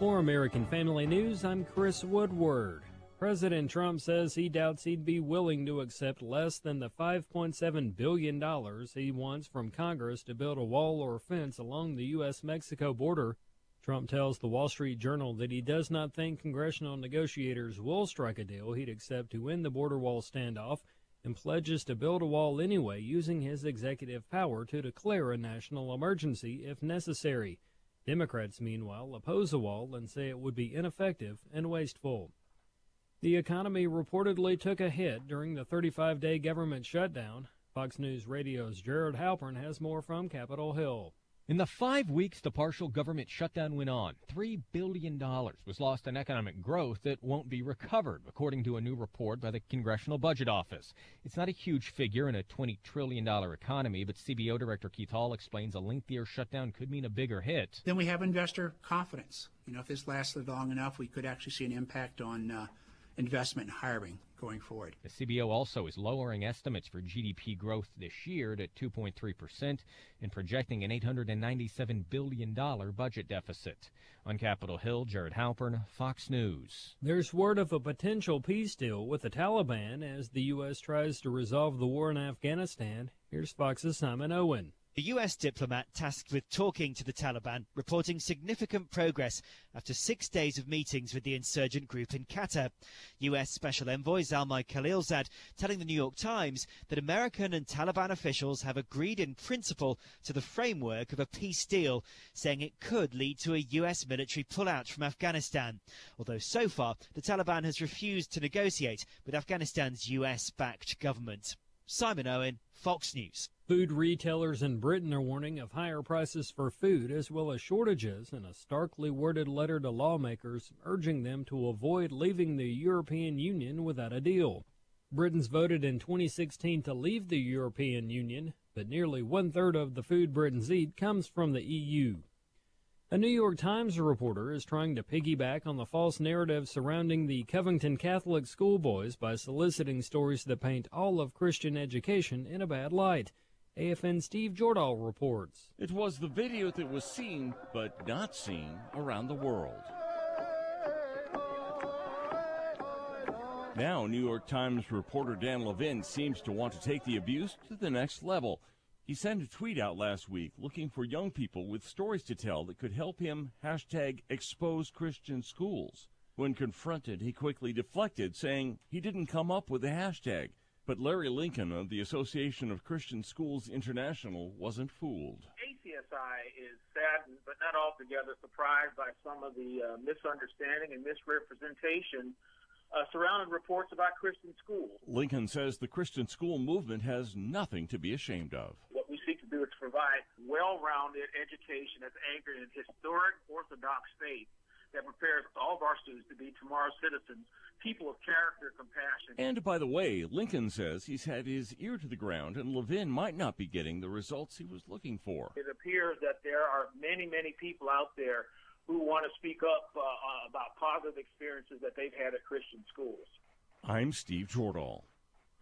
For American Family News, I'm Chris Woodward. President Trump says he doubts he'd be willing to accept less than the $5.7 billion he wants from Congress to build a wall or fence along the U.S.-Mexico border. Trump tells the Wall Street Journal that he does not think congressional negotiators will strike a deal he'd accept to end the border wall standoff, and pledges to build a wall anyway using his executive power to declare a national emergency if necessary. Democrats, meanwhile, oppose a wall and say it would be ineffective and wasteful. The economy reportedly took a hit during the 35-day government shutdown. Fox News Radio's Jared Halpern has more from Capitol Hill. In the 5 weeks the partial government shutdown went on, $3 billion was lost in economic growth that won't be recovered, according to a new report by the Congressional Budget Office. It's not a huge figure in a $20 trillion economy, but CBO Director Keith Hall explains a lengthier shutdown could mean a bigger hit. Then we have investor confidence. If this lasted long enough, we could actually see an impact on investment and hiring going forward. The CBO also is lowering estimates for GDP growth this year to 2.3% and projecting an $897 billion budget deficit. On Capitol Hill, Jared Halpern, Fox News. There's word of a potential peace deal with the Taliban as the U.S. tries to resolve the war in Afghanistan. Here's Fox's Simon Owen. A U.S. diplomat tasked with talking to the Taliban reporting significant progress after 6 days of meetings with the insurgent group in Qatar. U.S. Special Envoy Zalmay Khalilzad telling the New York Times that American and Taliban officials have agreed in principle to the framework of a peace deal, saying it could lead to a U.S. military pullout from Afghanistan. Although so far, the Taliban has refused to negotiate with Afghanistan's U.S.-backed government. Simon Owen, Fox News. Food retailers in Britain are warning of higher prices for food as well as shortages in a starkly worded letter to lawmakers urging them to avoid leaving the European Union without a deal. Britons voted in 2016 to leave the European Union, but nearly one-third of the food Britons eat comes from the EU. A New York Times reporter is trying to piggyback on the false narrative surrounding the Covington Catholic schoolboys by soliciting stories that paint all of Christian education in a bad light. AFN Steve Jordahl reports. It was the video that was seen but not seen around the world. Now, New York Times reporter Dan Levin seems to want to take the abuse to the next level. He sent a tweet out last week looking for young people with stories to tell that could help him #expose Christian schools. When confronted, he quickly deflected, saying he didn't come up with the hashtag. But Larry Lincoln of the Association of Christian Schools International wasn't fooled. ACSI is saddened but not altogether surprised by some of the misunderstanding and misrepresentation surrounding reports about Christian schools. Lincoln says the Christian school movement has nothing to be ashamed of. What we seek to do is to provide well-rounded education that's anchored in historic Orthodox faith that prepares all of our students to be tomorrow's citizens, people of character, compassion. And by the way, Lincoln says he's had his ear to the ground and Levin might not be getting the results he was looking for. It appears that there are many, many people out there who want to speak up about positive experiences that they've had at Christian schools. I'm Steve Jordahl.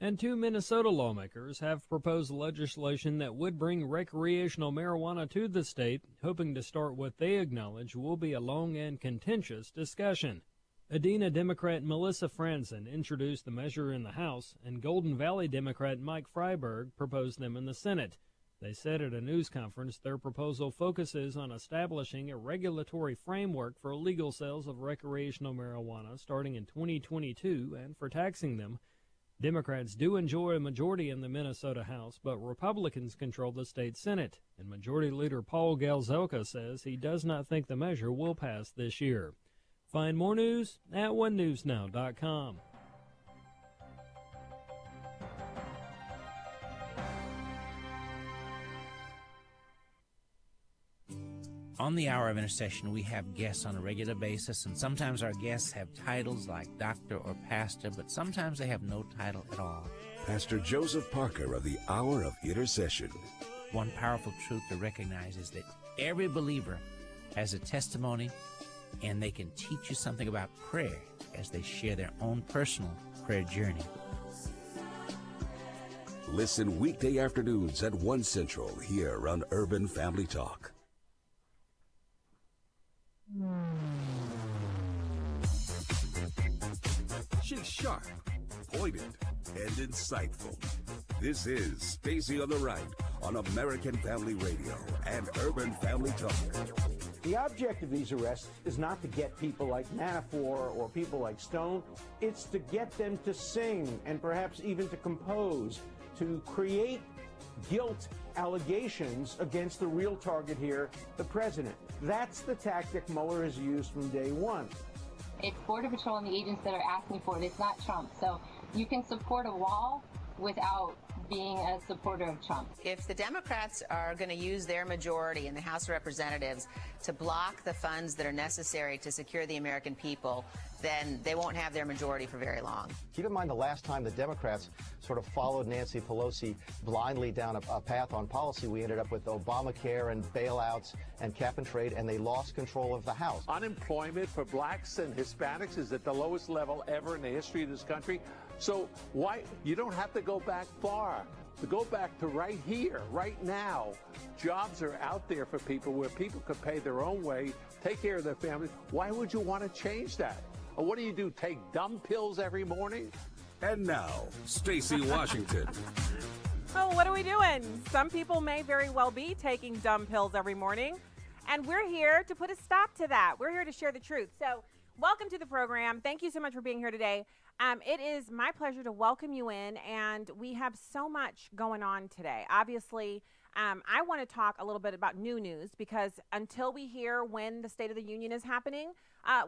And 2 Minnesota lawmakers have proposed legislation that would bring recreational marijuana to the state, hoping to start what they acknowledge will be a long and contentious discussion. Adena Democrat Melissa Franzen introduced the measure in the House, and Golden Valley Democrat Mike Freiberg proposed them in the Senate. They said at a news conference their proposal focuses on establishing a regulatory framework for legal sales of recreational marijuana starting in 2022 and for taxing them. Democrats do enjoy a majority in the Minnesota House, but Republicans control the state Senate, and Majority Leader Paul Galzelka says he does not think the measure will pass this year. Find more news at onenewsnow.com. On the Hour of Intercession, we have guests on a regular basis, and sometimes our guests have titles like doctor or pastor, but sometimes they have no title at all. Pastor Joseph Parker of the Hour of Intercession. One powerful truth to recognize is that every believer has a testimony, and they can teach you something about prayer as they share their own personal prayer journey. Listen weekday afternoons at 1 Central here on Urban Family Talk. She's sharp, pointed, and insightful. This is Stacy on the Right on American Family Radio and Urban Family Talk. The object of these arrests is not to get people like Manafort or people like Stone. It's to get them to sing and perhaps even to compose, to create guilt allegations against the real target here, the president. That's the tactic Mueller has used from day one. It's Border Patrol and the agents that are asking for it. It's not Trump. So you can support a wall without being a supporter of Trump. If the Democrats are going to use their majority in the House of Representatives to block the funds that are necessary to secure the American people, then they won't have their majority for very long. Keep in mind the last time the Democrats sort of followed Nancy Pelosi blindly down a path on policy, we ended up with Obamacare and bailouts and cap and trade, and they lost control of the House. Unemployment for blacks and Hispanics is at the lowest level ever in the history of this country. So why you don't have to go back far. To go back to right here, right now. Jobs are out there for people where people could pay their own way, take care of their families. Why would you want to change that? Or what do? Take dumb pills every morning? And now, Stacy Washington. Oh, what are we doing? Some people may very well be taking dumb pills every morning, and we're here to put a stop to that. We're here to share the truth. So welcome to the program. Thank you so much for being here today. It is my pleasure to welcome you in, and we have so much going on today. Obviously, I want to talk a little bit about new news, because until we hear when the State of the Union is happening,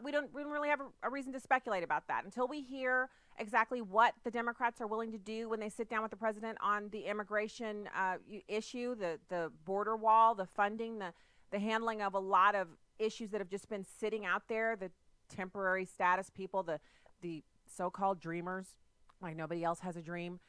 we don't really have a reason to speculate about that. Until we hear exactly what the Democrats are willing to do when they sit down with the president on the immigration issue, the border wall, the funding, the handling of a lot of issues that have just been sitting out there, the temporary status people, the so-called dreamers, like nobody else has a dream.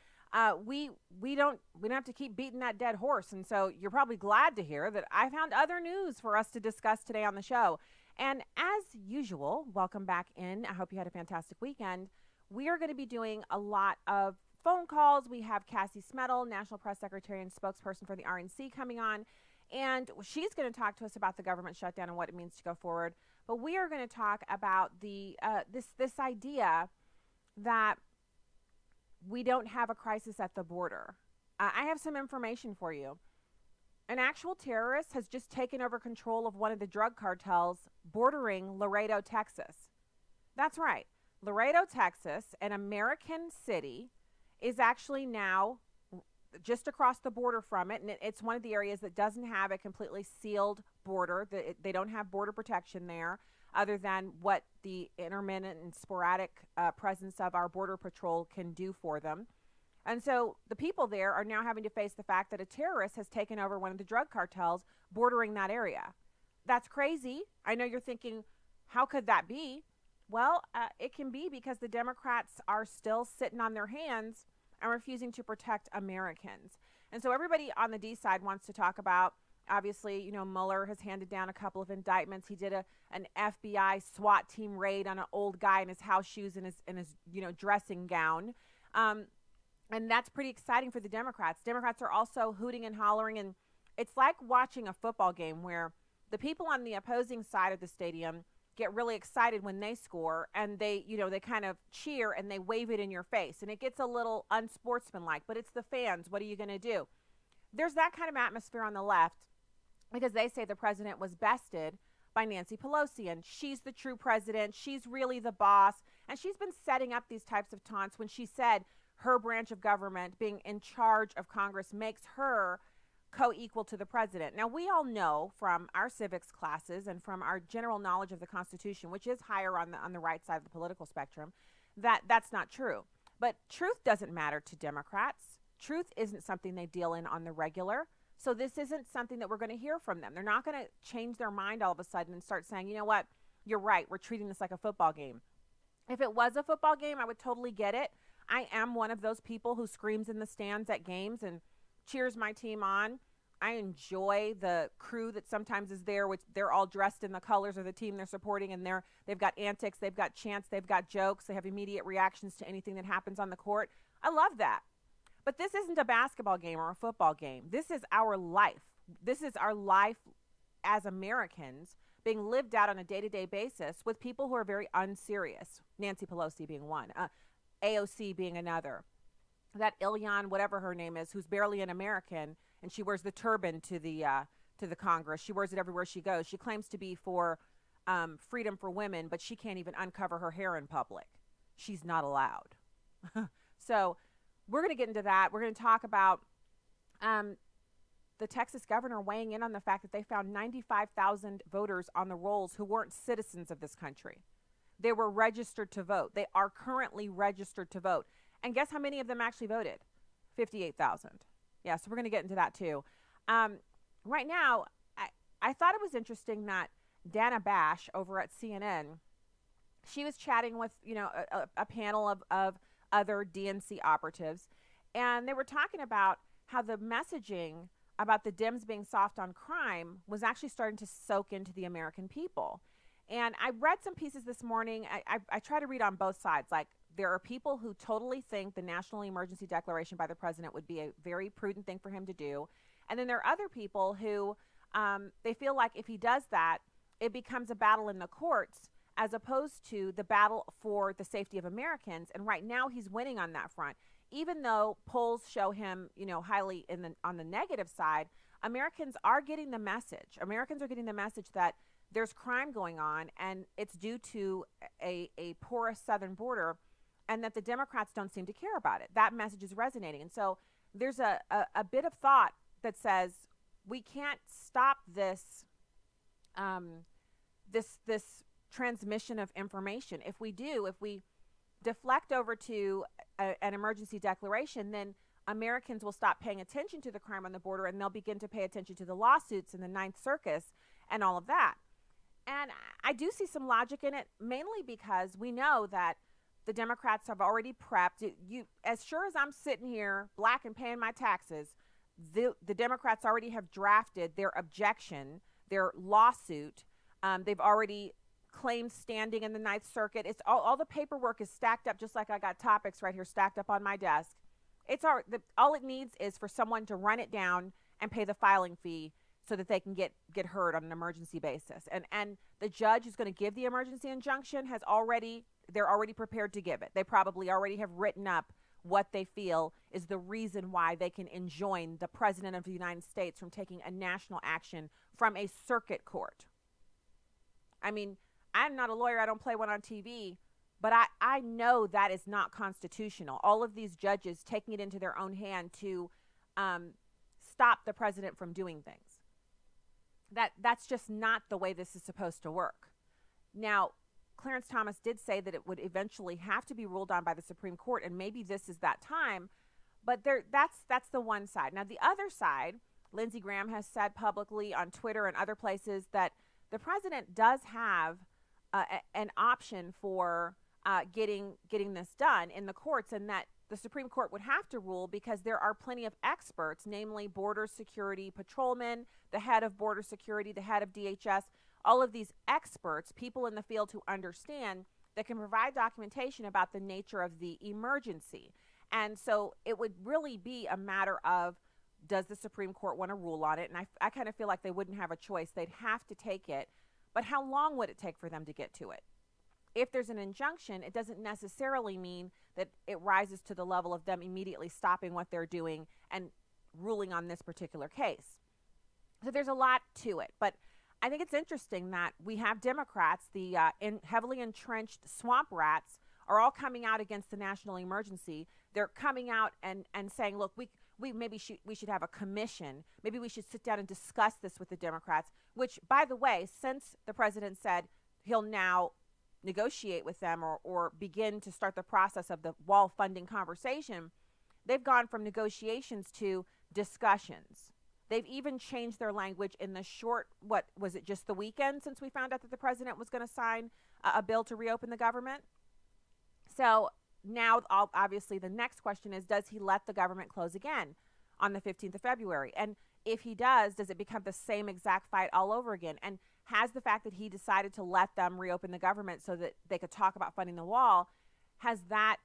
We don't have to keep beating that dead horse. And so you're probably glad to hear that I found other news for us to discuss today on the show. And as usual, welcome back in. I hope you had a fantastic weekend. We are going to be doing a lot of phone calls. We have Cassie Smedile, National Press Secretary and spokesperson for the RNC, coming on. And she's going to talk to us about the government shutdown and what it means to go forward. But we are going to talk about the this idea that we don't have a crisis at the border. I have some information for you. An actual terrorist has just taken over control of one of the drug cartels bordering Laredo, Texas. That's right. Laredo, Texas, an American city, is actually now just across the border from it, and it's one of the areas that doesn't have a completely sealed border. They don't have border protection there, other than what the intermittent and sporadic presence of our Border Patrol can do for them. And so the people there are now having to face the fact that a terrorist has taken over one of the drug cartels bordering that area. That's crazy. I know you're thinking, how could that be? Well, it can be because the Democrats are still sitting on their hands and refusing to protect Americans. And so everybody on the D side wants to talk about, obviously, you know, Mueller has handed down a couple of indictments. He did an FBI SWAT team raid on an old guy in his house shoes and his dressing gown. And that's pretty exciting for the Democrats. Democrats are also hooting and hollering, and it's like watching a football game where the people on the opposing side of the stadium get really excited when they score, and they kind of cheer and they wave it in your face, and it gets a little unsportsmanlike, but it's the fans. What are you going to do? There's that kind of atmosphere on the left, because they say the president was bested by Nancy Pelosi, and she's the true president. She's really the boss, and she's been setting up these types of taunts when she said her branch of government being in charge of Congress makes her co-equal to the president. Now, we all know from our civics classes and from our general knowledge of the Constitution, which is higher on the right side of the political spectrum, that that's not true. But truth doesn't matter to Democrats. Truth isn't something they deal in on the regular. So this isn't something that we're going to hear from them. They're not going to change their mind all of a sudden and start saying, you know what, you're right, we're treating this like a football game. If it was a football game, I would totally get it. I am one of those people who screams in the stands at games and cheers my team on. I enjoy the crew that sometimes is there, which they're all dressed in the colors of the team they're supporting, and they've got antics, they've got chants, they've got jokes, they have immediate reactions to anything that happens on the court. I love that. But this isn't a basketball game or a football game. This is our life. This is our life as Americans, being lived out on a day-to-day basis with people who are very unserious, Nancy Pelosi being one, AOC being another, that Ilhan, whatever her name is, who's barely an American, and she wears the turban to the Congress. She wears it everywhere she goes. She claims to be for freedom for women, but she can't even uncover her hair in public. She's not allowed. So we're going to get into that. We're going to talk about the Texas governor weighing in on the fact that they found 95,000 voters on the rolls who weren't citizens of this country. They were registered to vote. They are currently registered to vote. And guess how many of them actually voted? 58,000. Yeah, so we're going to get into that too. Right now, I thought it was interesting that Dana Bash over at CNN, she was chatting with, a panel of other DNC operatives, and they were talking about how the messaging about the Dems being soft on crime was actually starting to soak into the American people. And I read some pieces this morning. I try to read on both sides. Like, there are people who totally think the national emergency declaration by the president would be a very prudent thing for him to do. And then there are other people who they feel like if he does that, it becomes a battle in the courts as opposed to the battle for the safety of Americans. And right now he's winning on that front. Even though polls show him, highly on the negative side, Americans are getting the message. Americans are getting the message that there's crime going on, and it's due to a porous southern border, and that the Democrats don't seem to care about it. That message is resonating. And so there's a bit of thought that says we can't stop this this transmission of information. If we deflect over to an emergency declaration, then Americans will stop paying attention to the crime on the border, and they'll begin to pay attention to the lawsuits in the Ninth Circus and all of that. And I do see some logic in it, mainly because we know that the Democrats have already prepped. As sure as I'm sitting here, black and paying my taxes, the Democrats already have drafted their objection, their lawsuit. They've already claimed standing in the Ninth Circuit. It's all the paperwork is stacked up, just like I got topics right here stacked up on my desk. It's all it needs is for someone to run it down and pay the filing fee so that they can get heard on an emergency basis. And the judge who's going to give the emergency injunction they're already prepared to give it. They probably already have written up what they feel is the reason why they can enjoin the President of the United States from taking a national action from a circuit court. I mean, I'm not a lawyer. I don't play one on TV. But I know that is not constitutional. All of these judges taking it into their own hand to stop the president from doing things. That's just not the way this is supposed to work. Now, Clarence Thomas did say that it would eventually have to be ruled on by the Supreme Court, and maybe this is that time. But that's the one side. Now, the other side, Lindsey Graham has said publicly on Twitter and other places that the president does have an option for getting this done in the courts, and that the Supreme Court would have to rule because there are plenty of experts, namely border security patrolmen, the head of border security, the head of DHS, all of these experts, people in the field who understand, that can provide documentation about the nature of the emergency. And so it would really be a matter of, does the Supreme Court want to rule on it? And I kind of feel like they wouldn't have a choice. They'd have to take it. But how long would it take for them to get to it? If there's an injunction, it doesn't necessarily mean that it rises to the level of them immediately stopping what they're doing and ruling on this particular case. So there's a lot to it. But I think it's interesting that we have Democrats, the heavily entrenched swamp rats, are all coming out against the national emergency. They're coming out and saying, look, we should have a commission. Maybe we should sit down and discuss this with the Democrats, which, by the way, since the president said he'll now negotiate with them or begin to start the process of the wall funding conversation, they've gone from negotiations to discussions. They've even changed their language in the short, what was it, just the weekend since we found out that the president was going to sign a bill to reopen the government? So now, obviously, the next question is, does he let the government close again on the 15th of February? And if he does it become the same exact fight all over again? And has the fact that he decided to let them reopen the government so that they could talk about funding the wall, has that,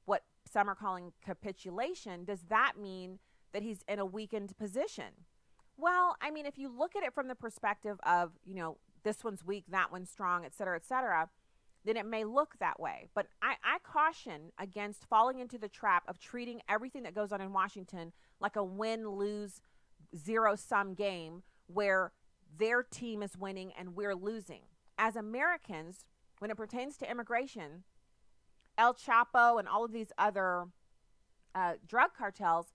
what some are calling capitulation, does that mean that he's in a weakened position? Well, I mean, if you look at it from the perspective of, this one's weak, that one's strong, et cetera, then it may look that way. But I caution against falling into the trap of treating everything that goes on in Washington like a win-lose, zero-sum game where their team is winning and we're losing. As Americans, when it pertains to immigration, El Chapo and all of these other drug cartels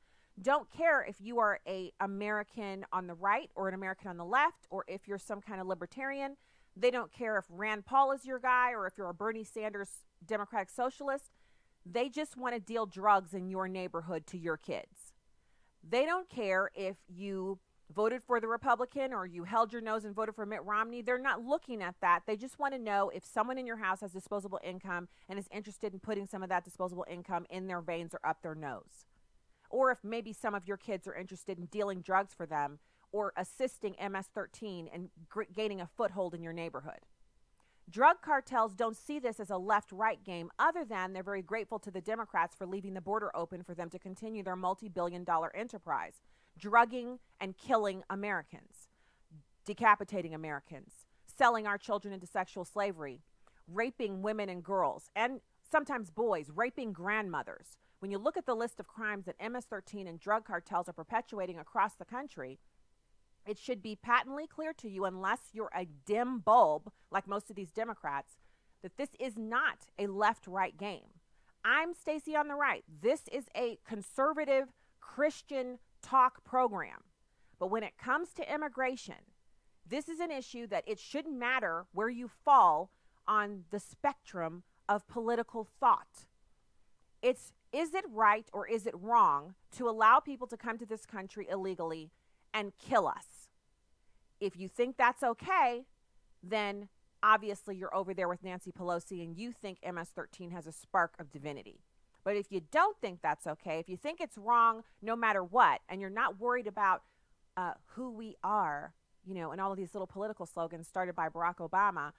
don't care if you are an American on the right or an American on the left, or if you're some kind of libertarian. They don't care if Rand Paul is your guy or if you're a Bernie Sanders Democratic Socialist. They just want to deal drugs in your neighborhood to your kids. They don't care if you voted for the Republican or you held your nose and voted for Mitt Romney. They're not looking at that. They just want to know if someone in your house has disposable income and is interested in putting some of that disposable income in their veins or up their nose. Or if maybe some of your kids are interested in dealing drugs for them or assisting MS-13 and gaining a foothold in your neighborhood. Drug cartels don't see this as a left-right game, other than they're very grateful to the Democrats for leaving the border open for them to continue their multi-billion-dollar enterprise, drugging and killing Americans, decapitating Americans, selling our children into sexual slavery, raping women and girls, and sometimes boys, raping grandmothers. When you look at the list of crimes that MS-13 and drug cartels are perpetuating across the country, it should be patently clear to you, unless you're a dim bulb like most of these Democrats, that this is not a left-right game. I'm Stacey on the right. This is a conservative Christian talk program. But when it comes to immigration, this is an issue that it shouldn't matter where you fall on the spectrum of political thought. Is it right or is it wrong to allow people to come to this country illegally and kill us? If you think that's okay, then obviously you're over there with Nancy Pelosi and you think MS-13 has a spark of divinity. But if you don't think that's okay, if you think it's wrong no matter what, and you're not worried about who we are, and all of these little political slogans started by Barack Obama,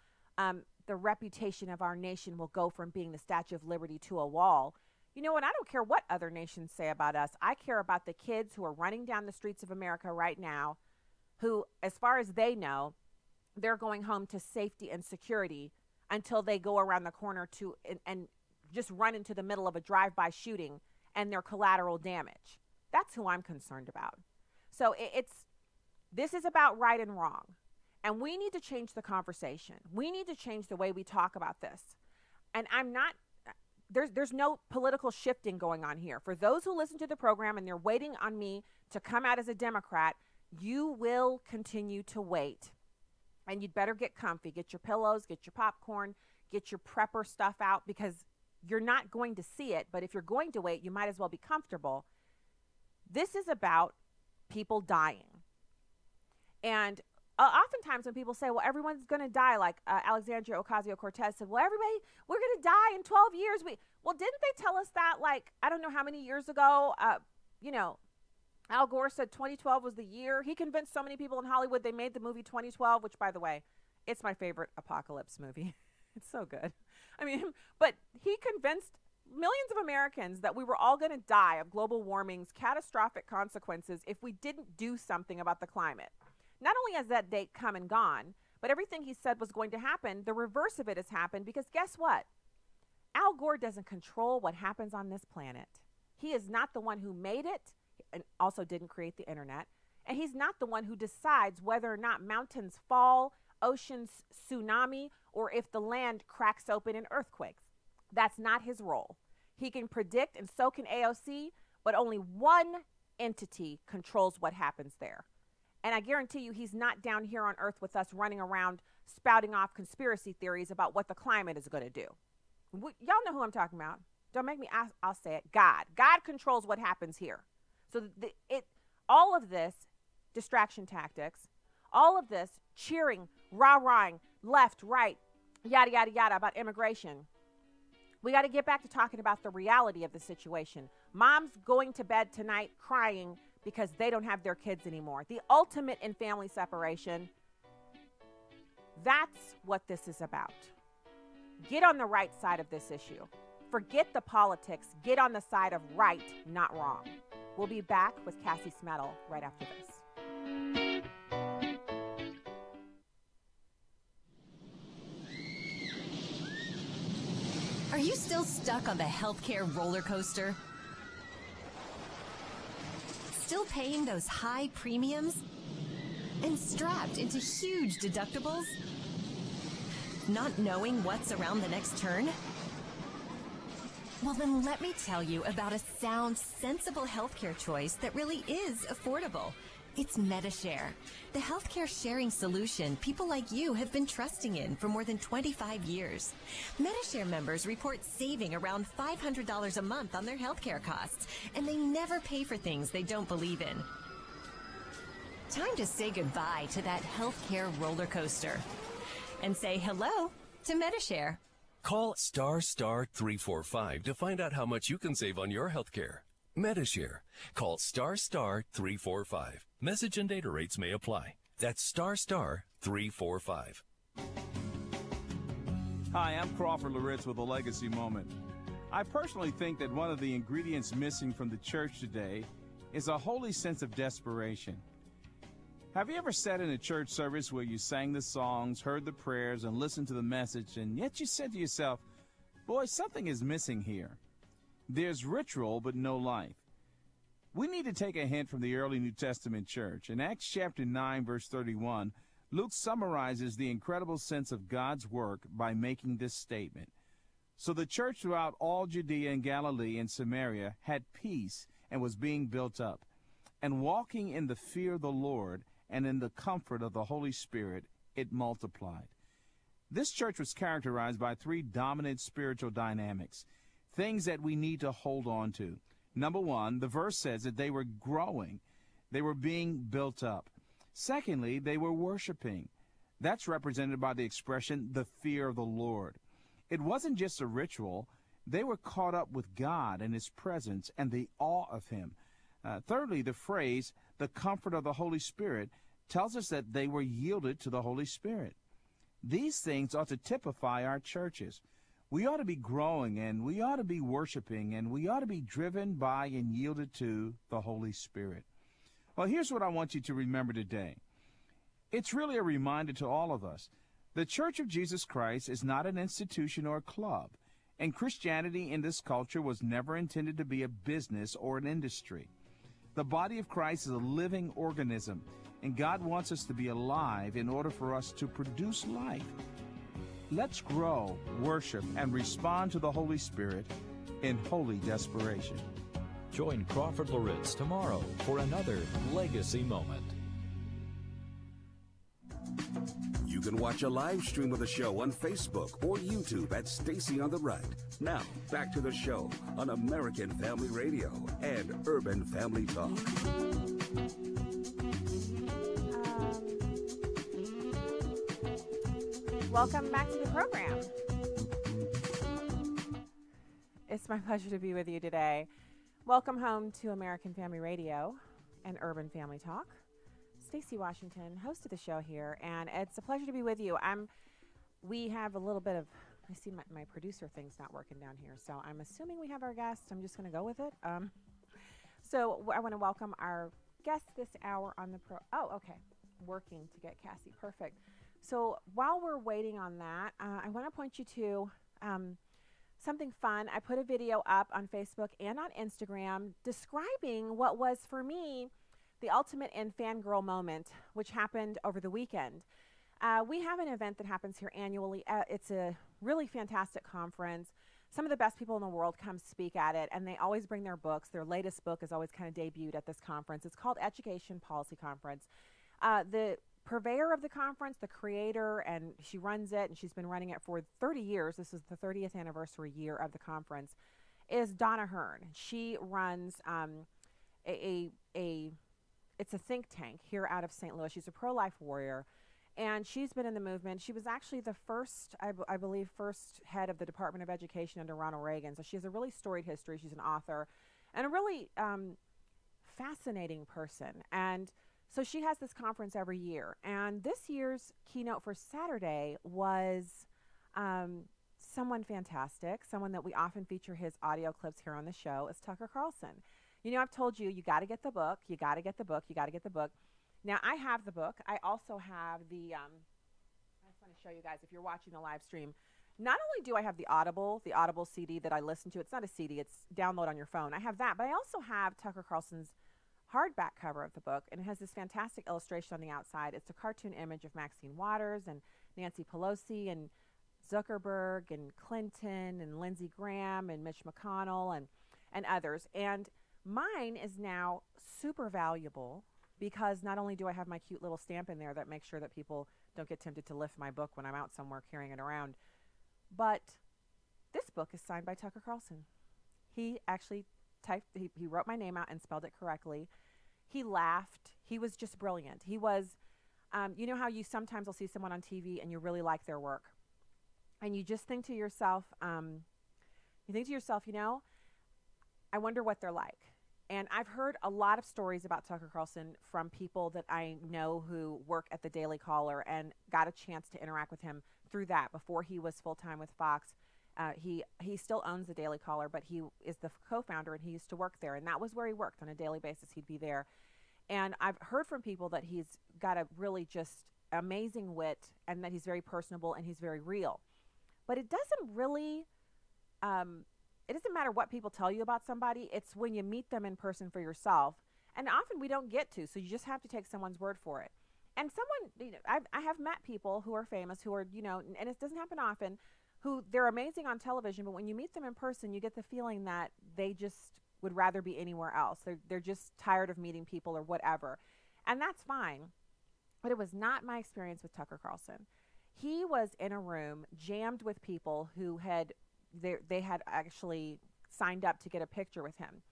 the reputation of our nation will go from being the Statue of Liberty to a wall. You know what? I don't care what other nations say about us. I care about the kids who are running down the streets of America right now, who, as far as they know, they're going home to safety and security until they go around the corner and just run into the middle of a drive-by shooting and their collateral damage. That's who I'm concerned about. So this is about right and wrong. And we need to change the conversation. We need to change the way we talk about this. And there's no political shifting going on here. For those who listen to the program and they're waiting on me to come out as a Democrat, you will continue to wait. And you'd better get comfy. Get your pillows, get your popcorn, get your prepper stuff out, because you're not going to see it. But if you're going to wait, you might as well be comfortable. This is about people dying. And oftentimes when people say, well, everyone's going to die, like Alexandria Ocasio-Cortez said, well, everybody, we're going to die in 12 years. Well, didn't they tell us that, like, I don't know how many years ago, Al Gore said 2012 was the year. He convinced so many people in Hollywood they made the movie 2012, which, by the way, it's my favorite apocalypse movie. It's so good. I mean, but he convinced millions of Americans that we were all going to die of global warming's catastrophic consequences if we didn't do something about the climate. Not only has that date come and gone, but everything he said was going to happen, the reverse of it has happened, because guess what? Al Gore doesn't control what happens on this planet. He is not the one who made it and also didn't create the internet. And he's not the one who decides whether or not mountains fall, oceans tsunami, or if the land cracks open in earthquakes. That's not his role. He can predict, and so can AOC, but only one entity controls what happens there. And I guarantee you he's not down here on Earth with us running around spouting off conspiracy theories about what the climate is going to do. Y'all know who I'm talking about. Don't make me, I'll say it. God. God controls what happens here. So all of this distraction tactics, all of this cheering, rah-rahing, left, right, yada, yada, yada about immigration. We got to get back to talking about the reality of the situation. Mom's going to bed tonight crying because they don't have their kids anymore. The ultimate in family separation. That's what this is about. Get on the right side of this issue. Forget the politics. Get on the side of right, not wrong. We'll be back with Cassie Smedile right after this. Are you still stuck on the healthcare roller coaster? Still paying those high premiums? And strapped into huge deductibles? Not knowing what's around the next turn? Well, then let me tell you about a sound, sensible healthcare choice that really is affordable. It's MediShare, the healthcare sharing solution people like you have been trusting in for more than 25 years. MediShare members report saving around $500 a month on their healthcare costs, and they never pay for things they don't believe in. Time to say goodbye to that healthcare roller coaster and say hello to MediShare. Call *** 345 to find out how much you can save on your healthcare. MediShare. Call *** 345. Message and data rates may apply. That's ** 345. Hi, I'm Crawford Loritz with a Legacy Moment. I personally think that one of the ingredients missing from the church today is a holy sense of desperation. Have you ever sat in a church service where you sang the songs, heard the prayers, and listened to the message, and yet you said to yourself, boy, something is missing here. There's ritual, but no life. We need to take a hint from the early New Testament church. In Acts chapter 9, verse 31, Luke summarizes the incredible sense of God's work by making this statement. So the church throughout all Judea and Galilee and Samaria had peace and was being built up, and walking in the fear of the Lord and in the comfort of the Holy Spirit, it multiplied. This church was characterized by three dominant spiritual dynamics, things that we need to hold on to. Number one, the verse says that they were growing. They were being built up. Secondly, they were worshiping. That's represented by the expression, the fear of the Lord. It wasn't just a ritual. They were caught up with God and His presence and the awe of Him. Thirdly, the phrase, the comfort of the Holy Spirit, tells us that they were yielded to the Holy Spirit. These things ought to typify our churches. We ought to be growing, and we ought to be worshiping, and we ought to be driven by and yielded to the Holy Spirit. Well, here's what I want you to remember today. It's really a reminder to all of us. The Church of Jesus Christ is not an institution or a club, and Christianity in this culture was never intended to be a business or an industry. The body of Christ is a living organism, and God wants us to be alive in order for us to produce life. Let's grow, worship, and respond to the Holy Spirit in holy desperation. Join Crawford Loritz tomorrow for another Legacy Moment. You can watch a live stream of the show on Facebook or YouTube at Stacy on the Right. Now, back to the show on American Family Radio and Urban Family Talk. Welcome back to the program. It's my pleasure to be with you today. Welcome home to American Family Radio and Urban Family Talk. Stacy Washington, host of the show here, and it's a pleasure to be with you. We have a little bit of, I see my producer thing's not working down here, so I'm assuming we have our guest. I'm just going to go with it. So I want to welcome our guest this hour on the oh, okay, working to get Cassie. Perfect. So while we're waiting on that, I want to point you to something fun. I put a video up on Facebook and on Instagram describing what was, for me, the ultimate in fangirl moment, which happened over the weekend. We have an event that happens here annually. It's a really fantastic conference. Some of the best people in the world come speak at it, and they always bring their books. Their latest book is always kind of debuted at this conference. It's called Education Policy Conference. The purveyor of the conference, the creator, and she runs it, and she's been running it for 30 years. This is the 30th anniversary year of the conference, is Donna Hearn. She runs it's a think tank here out of St. Louis. She's a pro-life warrior, and she's been in the movement. She was actually the first, I believe, first head of the Department of Education under Ronald Reagan. So she has a really storied history. She's an author and a really fascinating person. And so she has this conference every year. And this year's keynote for Saturday was someone fantastic, someone that we often feature his audio clips here on the show, is Tucker Carlson. You know, I've told you, you got to get the book, you got to get the book, you got to get the book. Now, I have the book. I also have the, I just want to show you guys, if you're watching the live stream, not only do I have the Audible CD that I listen to, it's not a CD, it's download on your phone. I have that, but I also have Tucker Carlson's hardback cover of the book, and it has this fantastic illustration on the outside. It's a cartoon image of Maxine Waters and Nancy Pelosi and Zuckerberg and Clinton and Lindsey Graham and Mitch McConnell and others. And mine is now super valuable because not only do I have my cute little stamp in there that makes sure that people don't get tempted to lift my book when I'm out somewhere carrying it around, but this book is signed by Tucker Carlson. He actually he wrote my name out and spelled it correctly. He laughed. He was just brilliant. He was, you know how you sometimes will see someone on TV and you really like their work. And you just think to yourself, you know, I wonder what they're like. And I've heard a lot of stories about Tucker Carlson from people that I know who work at the Daily Caller and got a chance to interact with him through that before he was full-time with Fox. He still owns the Daily Caller, but he is the co-founder, and he used to work there. And that was where he worked on a daily basis. He'd be there. And I've heard from people that he's got a really just amazing wit and that he's very personable and he's very real. But it doesn't really, it doesn't matter what people tell you about somebody. It's when you meet them in person for yourself. And often we don't get to, so you just have to take someone's word for it. And someone, you know, I have met people who are famous, who are, you know, and it doesn't happen often, who they're amazing on television, but when you meet them in person, you get the feeling that they just would rather be anywhere else. They're just tired of meeting people or whatever. And that's fine. But it was not my experience with Tucker Carlson. He was in a room jammed with people who they had actually signed up to get a picture with him.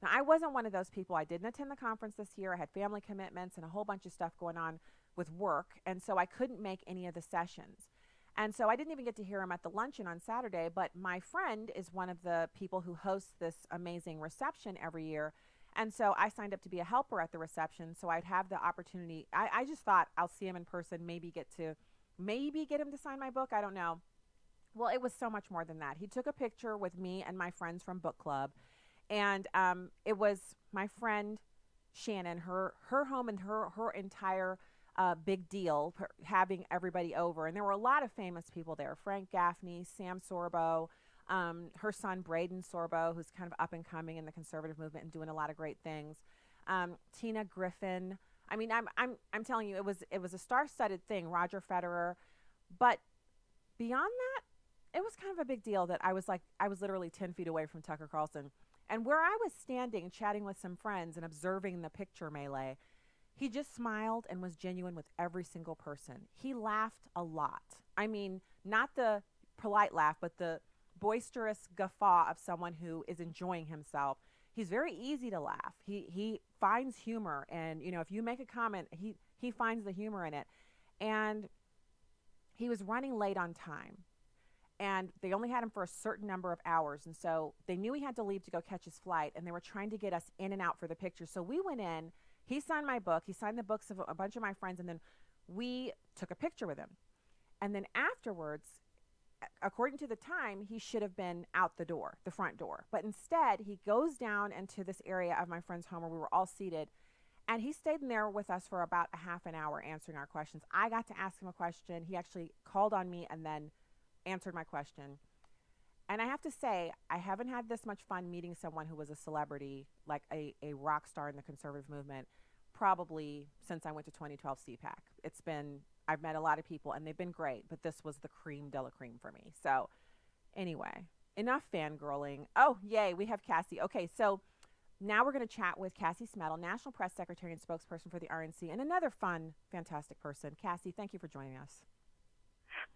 Now, I wasn't one of those people. I didn't attend the conference this year. I had family commitments and a whole bunch of stuff going on with work, and so I couldn't make any of the sessions. And so I didn't even get to hear him at the luncheon on Saturday, but my friend is one of the people who hosts this amazing reception every year. And so I signed up to be a helper at the reception, so I'd have the opportunity. I just thought I'll see him in person, maybe get him to sign my book. I don't know. Well, it was so much more than that. He took a picture with me and my friends from book club. And it was my friend Shannon, her home and her entire big deal, having everybody over. And there were a lot of famous people there. Frank Gaffney, Sam Sorbo, her son Braden Sorbo, who's kind of up and coming in the conservative movement and doing a lot of great things. Tina Griffin. I mean, I'm telling you, it was a star-studded thing. Roger Federer. But beyond that, it was kind of a big deal that I was literally 10 feet away from Tucker Carlson. And where I was standing, chatting with some friends and observing the picture melee, he just smiled and was genuine with every single person. He laughed a lot. I mean, not the polite laugh, but the boisterous guffaw of someone who is enjoying himself. He's very easy to laugh. He finds humor, and you know, if you make a comment, he finds the humor in it. And he was running late on time. And they only had him for a certain number of hours. And so they knew he had to leave to go catch his flight. And they were trying to get us in and out for the picture. So we went in. He signed my book. He signed the books of a bunch of my friends. And then we took a picture with him. And then afterwards, according to the time, he should have been out the door, the front door. But instead, he goes down into this area of my friend's home where we were all seated. And he stayed in there with us for about a half an hour answering our questions. I got to ask him a question. He actually called on me and then answered my question. And I have to say, I haven't had this much fun meeting someone who was a celebrity, like a rock star in the conservative movement, probably since I went to 2012 CPAC. I've met a lot of people and they've been great, but this was the creme de la creme for me. So anyway, enough fangirling. Oh, yay, we have Cassie. Okay, so now we're going to chat with Cassie Smedile, National Press Secretary and spokesperson for the RNC, and another fun, fantastic person. Cassie, thank you for joining us.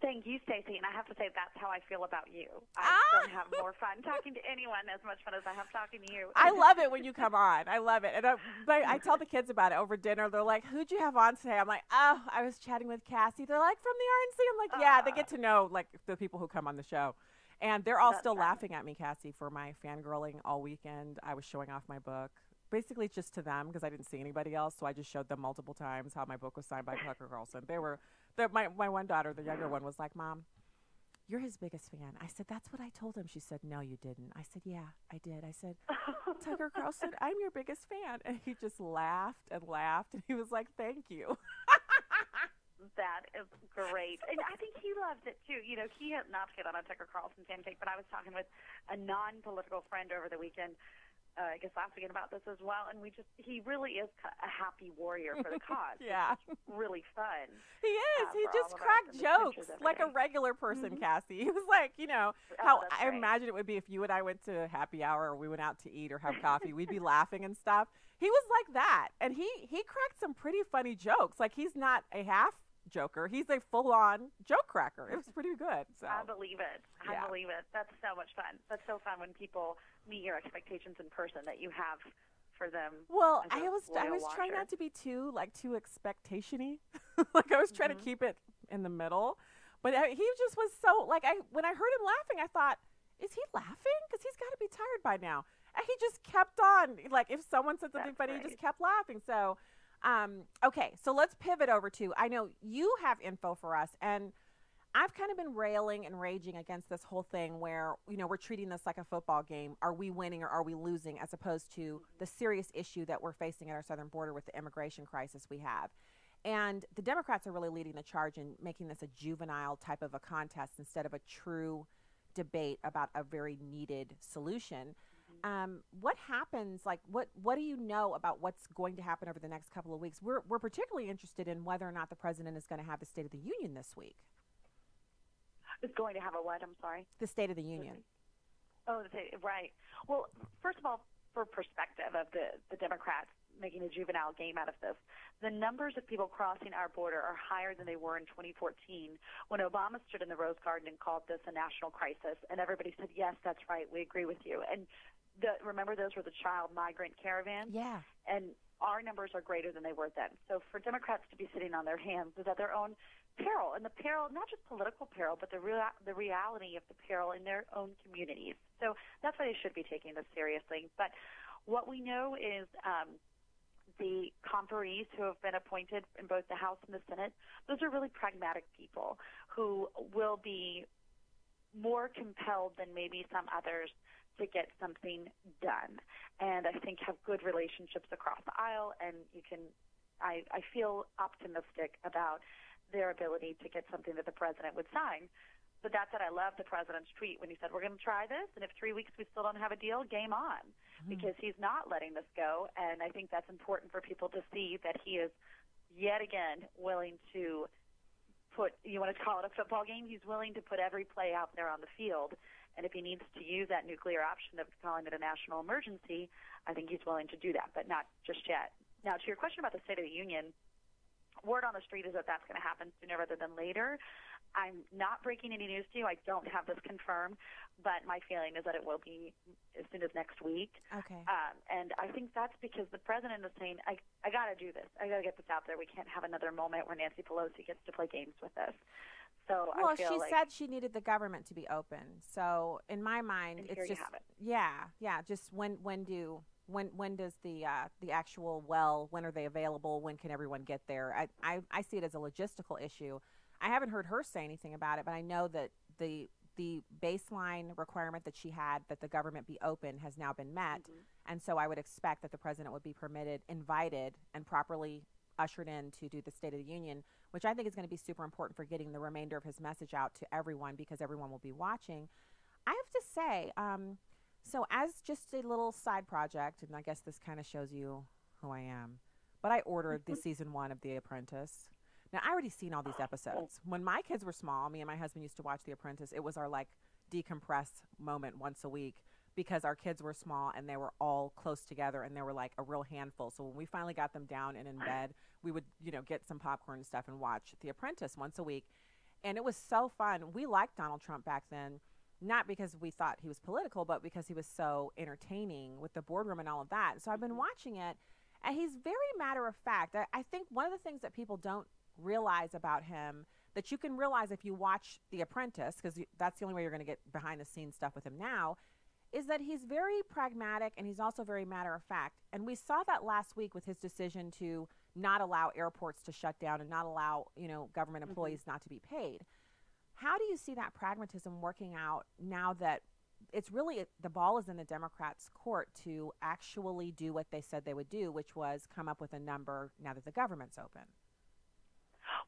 Thank you, Stacey, and I have to say that's how I feel about you. I don't have more fun talking to anyone as much fun as I have talking to you. I love it when you come on. I love it. And I tell the kids about it over dinner. They're like, who'd you have on today? I'm like, oh, I was chatting with Cassie. They're like, from the RNC? I'm like, yeah, they get to know like the people who come on the show. And they're all still laughing at me, Cassie, for my fangirling all weekend. I was showing off my book. Basically just to them because I didn't see anybody else, so I just showed them multiple times how my book was signed by Tucker Carlson. My one daughter, the younger one, was like, Mom, you're his biggest fan. I said, that's what I told him. She said, no, you didn't. I said, yeah, I did. I said, Tucker Carlson, I'm your biggest fan. And he just laughed, and he was like, thank you. That is great. And I think he loves it, too. You know, he has not to get on a Tucker Carlson pancake, but I was talking with a non-political friend over the weekend, I guess last weekend, about this as well, and he really is a happy warrior for the cause. Yeah. It's really fun. He is. He for just all of us cracked in the jokes trenches every like a day. regular person, Mhm. Cassie. He was like, you know, Oh, how that's I right. imagine it would be if you and I went to happy hour or we went out to eat or have coffee. We'd be laughing and stuff. He was like that. And he cracked some pretty funny jokes. Like, he's not a half joker. He's a full-on joke cracker. It was pretty good. So I believe it. Yeah. I believe it. That's so much fun. That's so fun when people meet your expectations in person that you have for them. Well, as a I was loyal trying watcher. not to be too expectation-y. Like, I was trying Mm-hmm. to keep it in the middle. But he just was so, like, when I heard him laughing, I thought, is he laughing? Because he's got to be tired by now. And he just kept on. Like, if someone said something funny, he just kept laughing. So, okay, so let's pivot over to, I know you have info for us, and I've kind of been railing and raging against this whole thing where, you know, we're treating this like a football game. Are we winning or are we losing, as opposed to the serious issue that we're facing at our southern border with the immigration crisis we have. And the Democrats are really leading the charge in making this a juvenile type of a contest instead of a true debate about a very needed solution. What happens, like, what do you know about what's going to happen over the next couple of weeks? We're particularly interested in whether or not the president is going to have the State of the Union this week. It's going to have a what? I'm sorry. The State of the Union. Oh, right. Well, first of all, for perspective of the Democrats making a juvenile game out of this, the numbers of people crossing our border are higher than they were in 2014 when Obama stood in the Rose Garden and called this a national crisis, and everybody said, yes, that's right, we agree with you. And remember, those were the child migrant caravans? Yeah. And our numbers are greater than they were then. So for Democrats to be sitting on their hands is at their own peril, and the peril, not just political peril, but the reality of the peril in their own communities. So that's why they should be taking this seriously. But what we know is the conferees who have been appointed in both the House and the Senate, those are really pragmatic people who will be more compelled than maybe some others to get something done, and I think have good relationships across the aisle, and I feel optimistic about their ability to get something that the president would sign. But that said, I love the president's tweet when he said, we're going to try this, and if 3 weeks we still don't have a deal, game on, because he's not letting this go, and I think that's important for people to see that he is yet again willing to put, you want to call it a football game, he's willing to put every play out there on the field. And if he needs to use that nuclear option of calling it a national emergency, I think he's willing to do that, but not just yet. Now, to your question about the State of the Union, word on the street is that that's going to happen sooner rather than later. I'm not breaking any news to you. I don't have this confirmed, but my feeling is that it will be as soon as next week. Okay. And I think that's because the president is saying, I got to do this. I got to get this out there. We can't have another moment where Nancy Pelosi gets to play games with us. So Well, I feel she like said she needed the government to be open. So in my mind, And it's here you just have it. yeah. Just when does the actual when are they available? When can everyone get there? I see it as a logistical issue. I haven't heard her say anything about it, but I know that the baseline requirement that she had that the government be open has now been met, and so I would expect that the president would be invited, and properly ushered in to do the State of the Union, which I think is going to be super important for getting the remainder of his message out to everyone, because everyone will be watching. I have to say, so as just a little side project, and I guess this kind of shows you who I am, but I ordered the season 1 of The Apprentice. Now, I already seen all these episodes. When my kids were small, me and my husband used to watch The Apprentice. It was our decompress moment once a week, because our kids were small and they were all close together and they were like a real handful. So when we finally got them down and in bed, we would, get some popcorn and stuff and watch The Apprentice once a week. And it was so fun. We liked Donald Trump back then, not because we thought he was political, but because he was so entertaining with the boardroom and all of that. So I've been watching it, and he's very matter of fact. I think one of the things that people don't realize about him, that you can realize if you watch The Apprentice, because that's the only way you're going to get behind the scenes stuff with him now, is that he's very pragmatic, and he's also very matter of fact. And we saw that last week with his decision to not allow airports to shut down and not allow, government employees not to be paid. How do you see that pragmatism working out now that it's really, the ball is in the Democrats' court to actually do what they said they would do, which was come up with a number now that the government's open?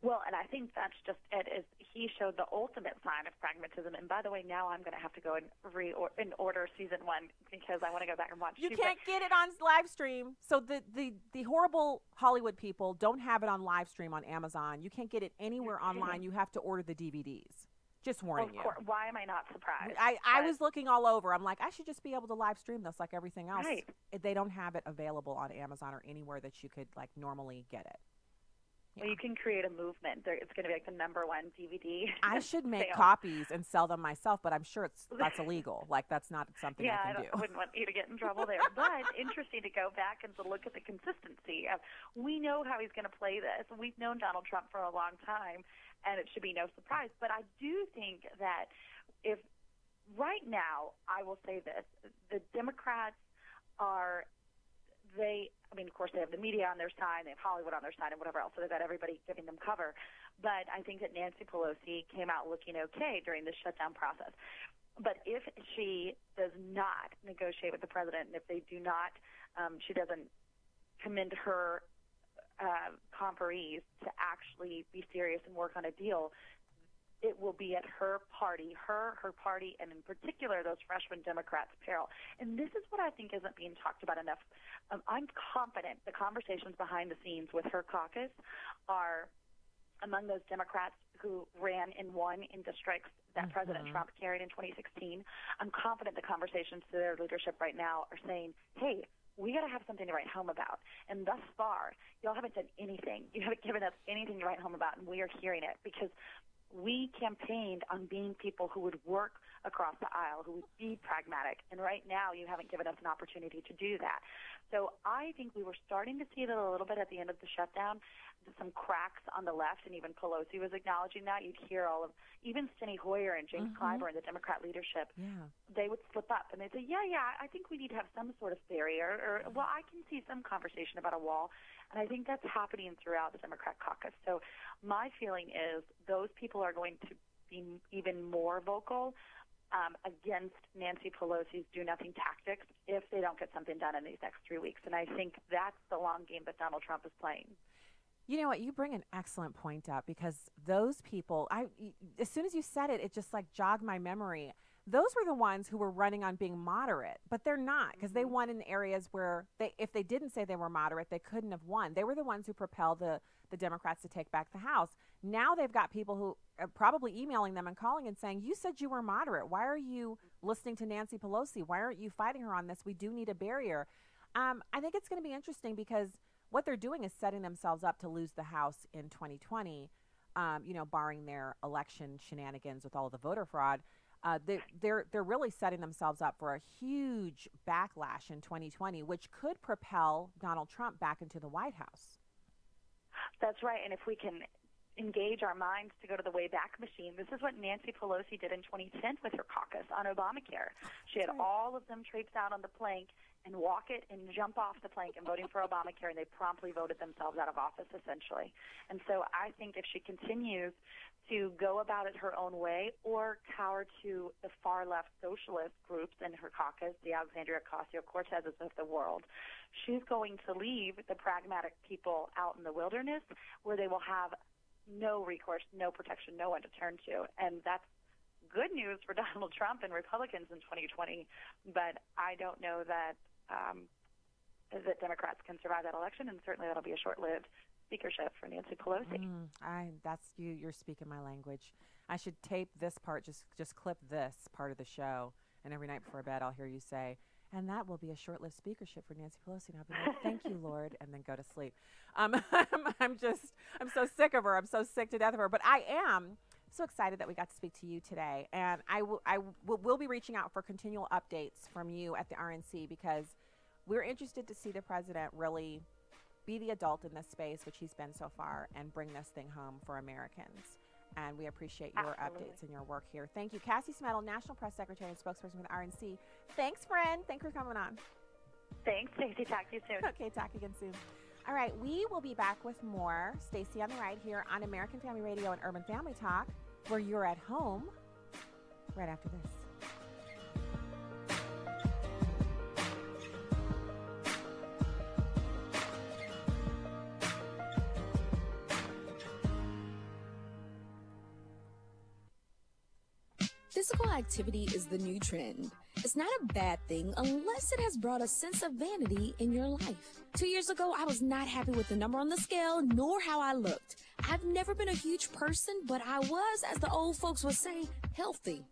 Well, and I think that's just it. Is he showed the ultimate sign of pragmatism. And by the way, now I'm going to have to go and order season 1 because I want to go back and watch. You can't get it on live stream. So the horrible Hollywood people don't have it on live stream on Amazon. You can't get it anywhere online. You have to order the DVDs. Just warning you. Why am I not surprised? I was looking all over. I'm like, I should just be able to live stream this like everything else. Right. They don't have it available on Amazon or anywhere that you could like normally get it. Well, you can create a movement. It's going to be like the #1 DVD. I should make sale. copies and sell them myself, but I'm sure that's illegal. Like, that's not something I can do. I wouldn't want you to get in trouble there. But interesting to go back and to look at the consistency of, we know how he's going to play this. We've known Donald Trump for a long time, and it should be no surprise. But I do think that if right now, I will say this, the Democrats are – of course, they have the media on their side, they have Hollywood on their side, and whatever else, so they've got everybody giving them cover. But I think that Nancy Pelosi came out looking okay during the shutdown process. But if she does not negotiate with the president, and if they do not, she doesn't commend her conferees to actually be serious and work on a deal, it will be at her party, her party, and in particular those freshman Democrats' peril. And this is what I think isn't being talked about enough. I'm confident the conversations behind the scenes with her caucus are among those Democrats who ran and won in districts that President Trump carried in 2016. I'm confident the conversations to their leadership right now are saying, hey, we got to have something to write home about. And thus far, y'all haven't done anything. You haven't given us anything to write home about, and we are hearing it because we campaigned on being people who would work across the aisle, who would be pragmatic. And right now, you haven't given us an opportunity to do that. So I think we were starting to see that a little bit at the end of the shutdown, some cracks on the left, and even Pelosi was acknowledging that. You'd hear all of, even Steny Hoyer and James Clyburn, the Democrat leadership, they would slip up and they'd say, yeah, I think we need to have some sort of barrier, or, well, I can see some conversation about a wall. And I think that's happening throughout the Democrat caucus. So my feeling is those people are going to be even more vocal against Nancy Pelosi's do-nothing tactics if they don't get something done in these next 3 weeks. And I think that's the long game that Donald Trump is playing. You know what? You bring an excellent point up because those people, as soon as you said it, it just like jogged my memory. Those were the ones who were running on being moderate, but they're not because they won in areas where if they didn't say they were moderate, they couldn't have won. They were the ones who propelled the Democrats to take back the House. Now they've got people who are probably emailing them and calling and saying, you said you were moderate. Why are you listening to Nancy Pelosi? Why aren't you fighting her on this? We do need a barrier. I think it's going to be interesting because what they're doing is setting themselves up to lose the House in 2020, barring their election shenanigans with all of the voter fraud. They're really setting themselves up for a huge backlash in 2020, which could propel Donald Trump back into the White House. That's right. And if we can engage our minds to go to the Wayback Machine, this is what Nancy Pelosi did in 2010 with her caucus on Obamacare. She had all of them traipse out on the plank and walk it and jump off the plank and voting for Obamacare, and they promptly voted themselves out of office, essentially. And so I think if she continues to go about it her own way or cower to the far-left socialist groups in her caucus, the Alexandria Ocasio-Cortezes of the world, she's going to leave the pragmatic people out in the wilderness where they will have no recourse, no protection, no one to turn to. And that's good news for Donald Trump and Republicans in 2020, but I don't know that that Democrats can survive that election, and certainly that'll be a short-lived speakership for Nancy Pelosi. You're speaking my language. I should tape this part, just clip this part of the show, and every night before bed I'll hear you say, and that will be a short-lived speakership for Nancy Pelosi. And I'll be like, thank you, Lord, and then go to sleep. I'm so sick of her. I'm so sick to death of her. But I am so excited that we got to speak to you today. And I will be reaching out for continual updates from you at the RNC because we're interested to see the president really be the adult in this space, which he's been so far, and bring this thing home for Americans. And we appreciate your updates and your work here. Thank you. Cassie Smedile, National Press Secretary and Spokesperson for the RNC. Thanks, friend. Thanks for coming on. Thanks, Stacey. Talk to you soon. Okay, talk again soon. All right, we will be back with more Stacey on the Right here on American Family Radio and Urban Family Talk, where you're at home, right after this. Physical activity is the new trend. It's not a bad thing unless it has brought a sense of vanity in your life. 2 years ago, I was not happy with the number on the scale nor how I looked. I've never been a huge person, but I was, as the old folks would say, healthy.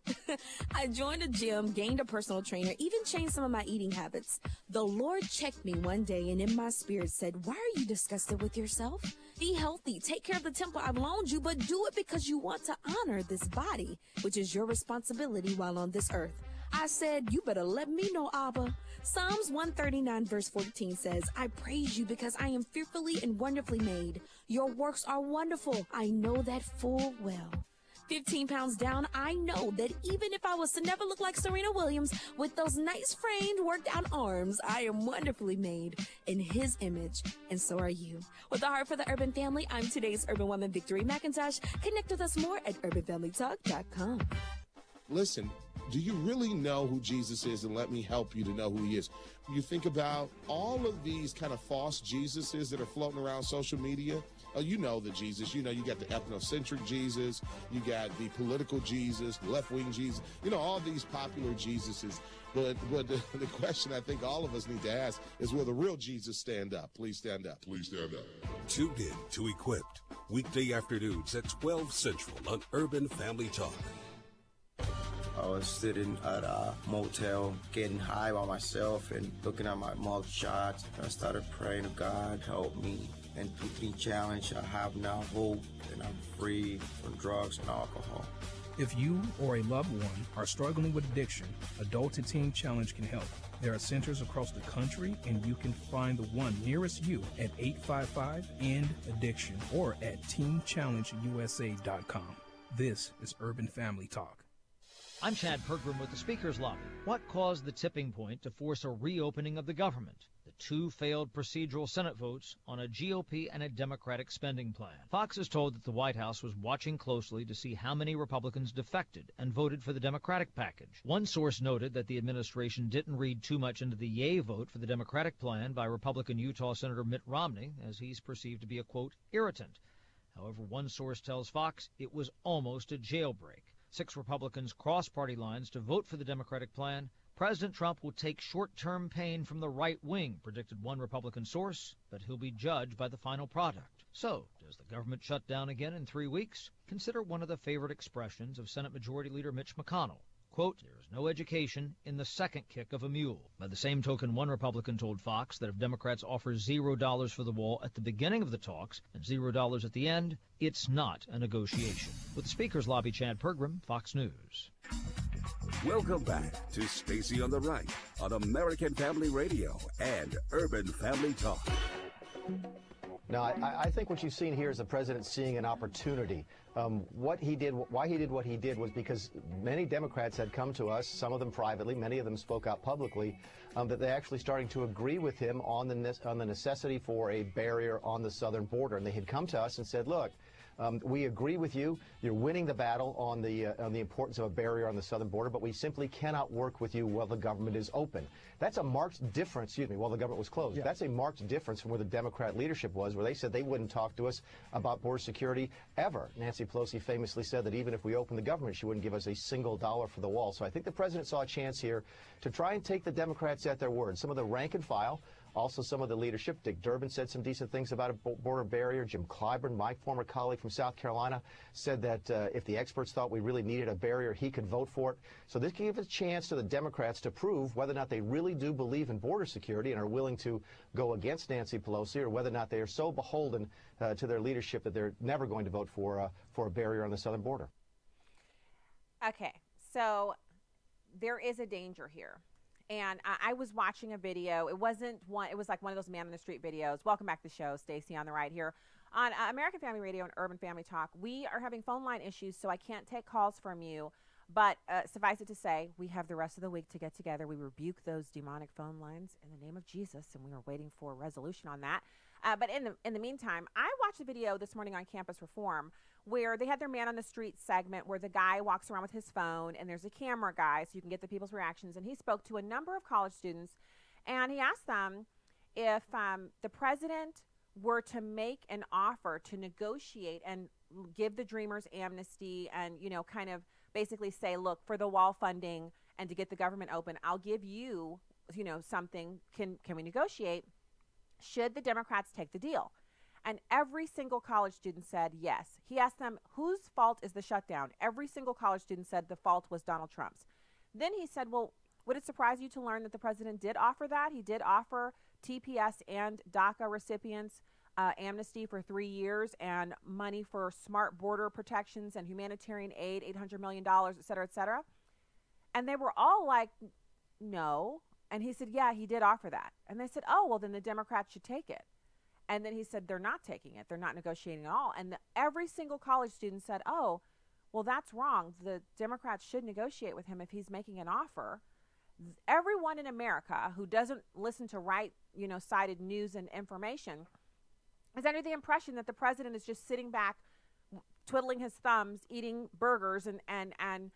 I joined a gym, gained a personal trainer, even changed some of my eating habits. The Lord checked me one day and in my spirit said, "Why are you disgusted with yourself? Be healthy, take care of the temple I've loaned you, but do it because you want to honor this body, which is your responsibility while on this earth." I said, "You better let me know, Abba." Psalms 139 verse 14 says, "I praise you because I am fearfully and wonderfully made. Your works are wonderful. I know that full well." 15 pounds down, I know that even if I was to never look like Serena Williams with those nice framed, worked out arms, I am wonderfully made in his image, and so are you. With a heart for the urban family, I'm today's urban woman, Victory McIntosh. Connect with us more at urbanfamilytalk.com. Listen, do you really know who Jesus is? And let me help you to know who he is. You think about all of these kind of false Jesuses that are floating around social media. Oh, you know the Jesus. You know, you got the ethnocentric Jesus. You got the political Jesus, left-wing Jesus. You know, all these popular Jesuses. But the question I think all of us need to ask is, will the real Jesus stand up? Please stand up. Please stand up. Tuned in to Equipped, weekday afternoons at 12 Central on Urban Family Talk. I was sitting at a motel, getting high by myself and looking at my mug shots. I started praying to God, help me. And through the challenge, I have now hope, and I'm free from drugs and alcohol. If you or a loved one are struggling with addiction, Adult to Teen Challenge can help. There are centers across the country, and you can find the one nearest you at 855-END-ADDICTION or at teenchallengeusa.com. This is Urban Family Talk. I'm Chad Pergram with the Speaker's Lobby. What caused the tipping point to force a reopening of the government? The two failed procedural Senate votes on a GOP and a Democratic spending plan. Fox is told that the White House was watching closely to see how many Republicans defected and voted for the Democratic package. One source noted that the administration didn't read too much into the yay vote for the Democratic plan by Republican Utah Senator Mitt Romney, as he's perceived to be a, quote, irritant. However, one source tells Fox it was almost a jailbreak. 6 Republicans crossed party lines to vote for the Democratic plan. President Trump will take short-term pain from the right wing, predicted one Republican source, but he'll be judged by the final product. So, does the government shut down again in 3 weeks? Consider one of the favorite expressions of Senate Majority Leader Mitch McConnell. Quote, "There is no education in the second kick of a mule." By the same token, one Republican told Fox that if Democrats offer $0 for the wall at the beginning of the talks and $0 at the end, it's not a negotiation. With the Speaker's Lobby, Chad Pergram, Fox News. Welcome back to Stacy on the Right on American Family Radio and Urban Family Talk. Now, I think what you've seen here is the president seeing an opportunity. Why he did what he did was because many Democrats had come to us, some of them privately, many of them spoke out publicly, that they're actually starting to agree with him on the necessity for a barrier on the southern border. And they had come to us and said, look, we agree with you. You're winning the battle on the importance of a barrier on the southern border, but we simply cannot work with you while the government is open. That's a marked difference, while the government was closed. Yeah. That's a marked difference from where the Democrat leadership was, where they said they wouldn't talk to us about border security ever. Nancy Pelosi famously said that even if we opened the government, she wouldn't give us a single dollar for the wall. So I think the president saw a chance here to try and take the Democrats at their word. Some of the rank and file, also some of the leadership. Dick Durbin said some decent things about a border barrier. Jim Clyburn, my former colleague from South Carolina, said that if the experts thought we really needed a barrier, he could vote for it. So this gave a chance to the Democrats to prove whether or not they really do believe in border security and are willing to go against Nancy Pelosi, or whether or not they are so beholden to their leadership that they're never going to vote for a barrier on the southern border. Okay, so there is a danger here. And I was watching a video. It was like one of those man on the street videos. Welcome back to the show. Stacy on the Right here on American Family Radio and Urban Family Talk. We are having phone line issues, so I can't take calls from you. But suffice it to say, we have the rest of the week to get together. We rebuke those demonic phone lines in the name of Jesus, and we are waiting for a resolution on that. But in the meantime, I watched a video this morning on Campus Reform where they had their man on the street segment where the guy walks around with his phone and there's a camera guy so you can get the people's reactions. And he spoke to a number of college students, and he asked them if the president were to make an offer to negotiate and give the Dreamers amnesty and, kind of basically say, look, for the wall funding and to get the government open, I'll give you, something. Can we negotiate? Should the Democrats take the deal? And every single college student said yes. He asked them, whose fault is the shutdown? Every single college student said the fault was Donald Trump's. Then he said, well, would it surprise you to learn that the president did offer that? He did offer TPS and DACA recipients amnesty for 3 years and money for smart border protections and humanitarian aid, $800 million, et cetera, et cetera. And they were all like, no. And he said, yeah, he did offer that. And they said, oh, well, then the Democrats should take it. And then he said, they're not taking it. They're not negotiating at all. And every single college student said, oh, well, that's wrong. The Democrats should negotiate with him if he's making an offer. Everyone in America who doesn't listen to cited news and information is under the impression that the president is just sitting back, twiddling his thumbs, eating burgers and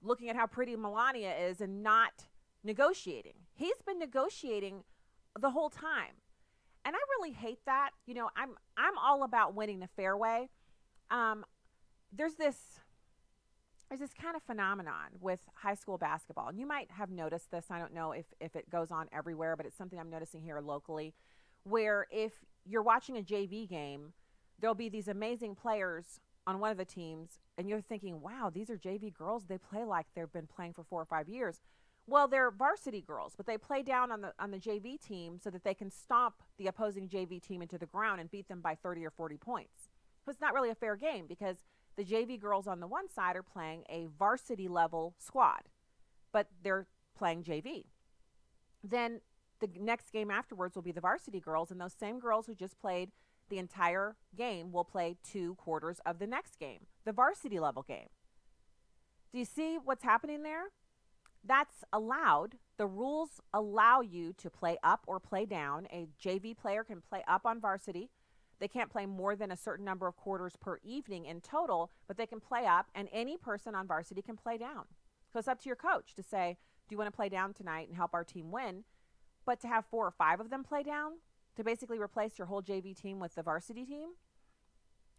looking at how pretty Melania is and not negotiating. He's been negotiating the whole time. And I really hate that. I'm all about winning the fair way. There's this kind of phenomenon with high school basketball. And you might have noticed this. I don't know if it goes on everywhere, but it's something I'm noticing here locally, where if you're watching a JV game, there'll be these amazing players on one of the teams, and you're thinking, wow, these are JV girls. They play like they've been playing for 4 or 5 years. Well, they're varsity girls, but they play down on the JV team so that they can stomp the opposing JV team into the ground and beat them by 30 or 40 points. So it's not really a fair game because the JV girls on the one side are playing a varsity level squad, but they're playing JV. Then the next game afterwards will be the varsity girls, and those same girls who just played the entire game will play 2 quarters of the next game, the varsity level game. Do you see what's happening there? That's allowed. The rules allow you to play up or play down. A JV player can play up on varsity. They can't play more than a certain number of quarters per evening in total, but they can play up, and any person on varsity can play down. So it's up to your coach to say, do you want to play down tonight and help our team win? But to have 4 or 5 of them play down, to basically replace your whole JV team with the varsity team?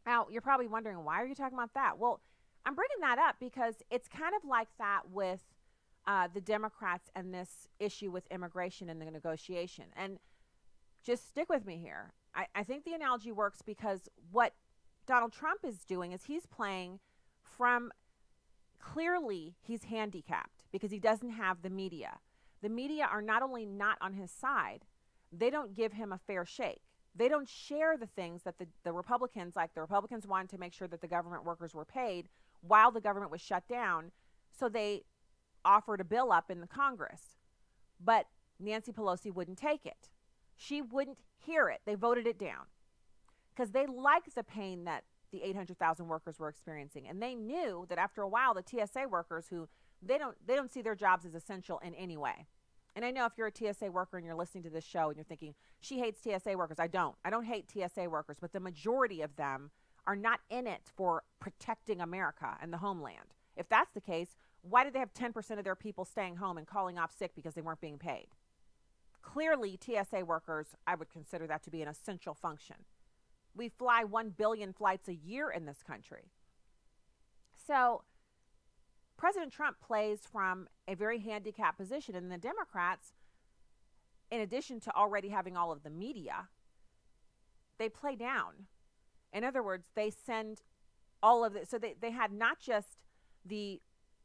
Now, you're probably wondering, why are you talking about that? Well, I'm bringing that up because it's kind of like that with the Democrats and this issue with immigration and the negotiation. And just stick with me here. I think the analogy works because what Donald Trump is doing is he's playing from, clearly he's handicapped because he doesn't have the media. The media are not only not on his side, they don't give him a fair shake. They don't share the things that the Republicans, like the Republicans wanted to make sure that the government workers were paid while the government was shut down. So they offered a bill up in the Congress, but Nancy Pelosi wouldn't take it. She wouldn't hear it. They voted it down because they liked the pain that the 800,000 workers were experiencing. And they knew that after a while, the TSA workers who they don't see their jobs as essential in any way. And I know if you're a TSA worker and you're listening to this show and you're thinking, she hates TSA workers. I don't hate TSA workers, but the majority of them are not in it for protecting America and the homeland. If that's the case, why did they have 10% of their people staying home and calling off sick because they weren't being paid? Clearly, TSA workers, I would consider that to be an essential function. We fly 1 billion flights a year in this country. So President Trump plays from a very handicapped position, and the Democrats, in addition to already having all of the media, they play down. In other words, they send all of it. So they had not just the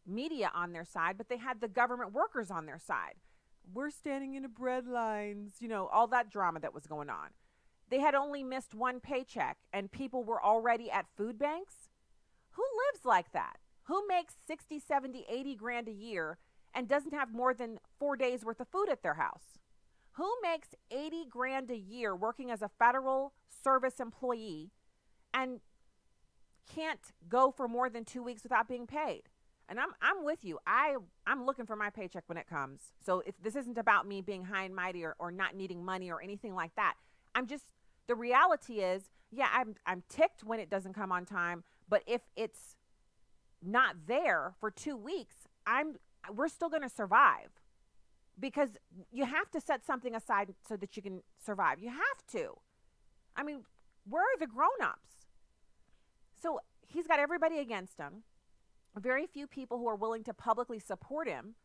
media on their side, but they had the government workers on their side. We're standing in the bread lines, all that drama that was going on. They had only missed 1 paycheck, and people were already at food banks. Who lives like that? Who makes 60, 70, 80 grand a year and doesn't have more than 4 days worth of food at their house? Who makes 80 grand a year working as a federal service employee and can't go for more than 2 weeks without being paid? And I'm with you. I'm looking for my paycheck when it comes. So if this isn't about me being high and mighty or not needing money or anything like that. The reality is, yeah, I'm ticked when it doesn't come on time, but if it's not there for 2 weeks, we're still going to survive, because you have to set something aside so that you can survive. You have to. I mean, where are the grown-ups? So he's got everybody against him, very few people who are willing to publicly support him,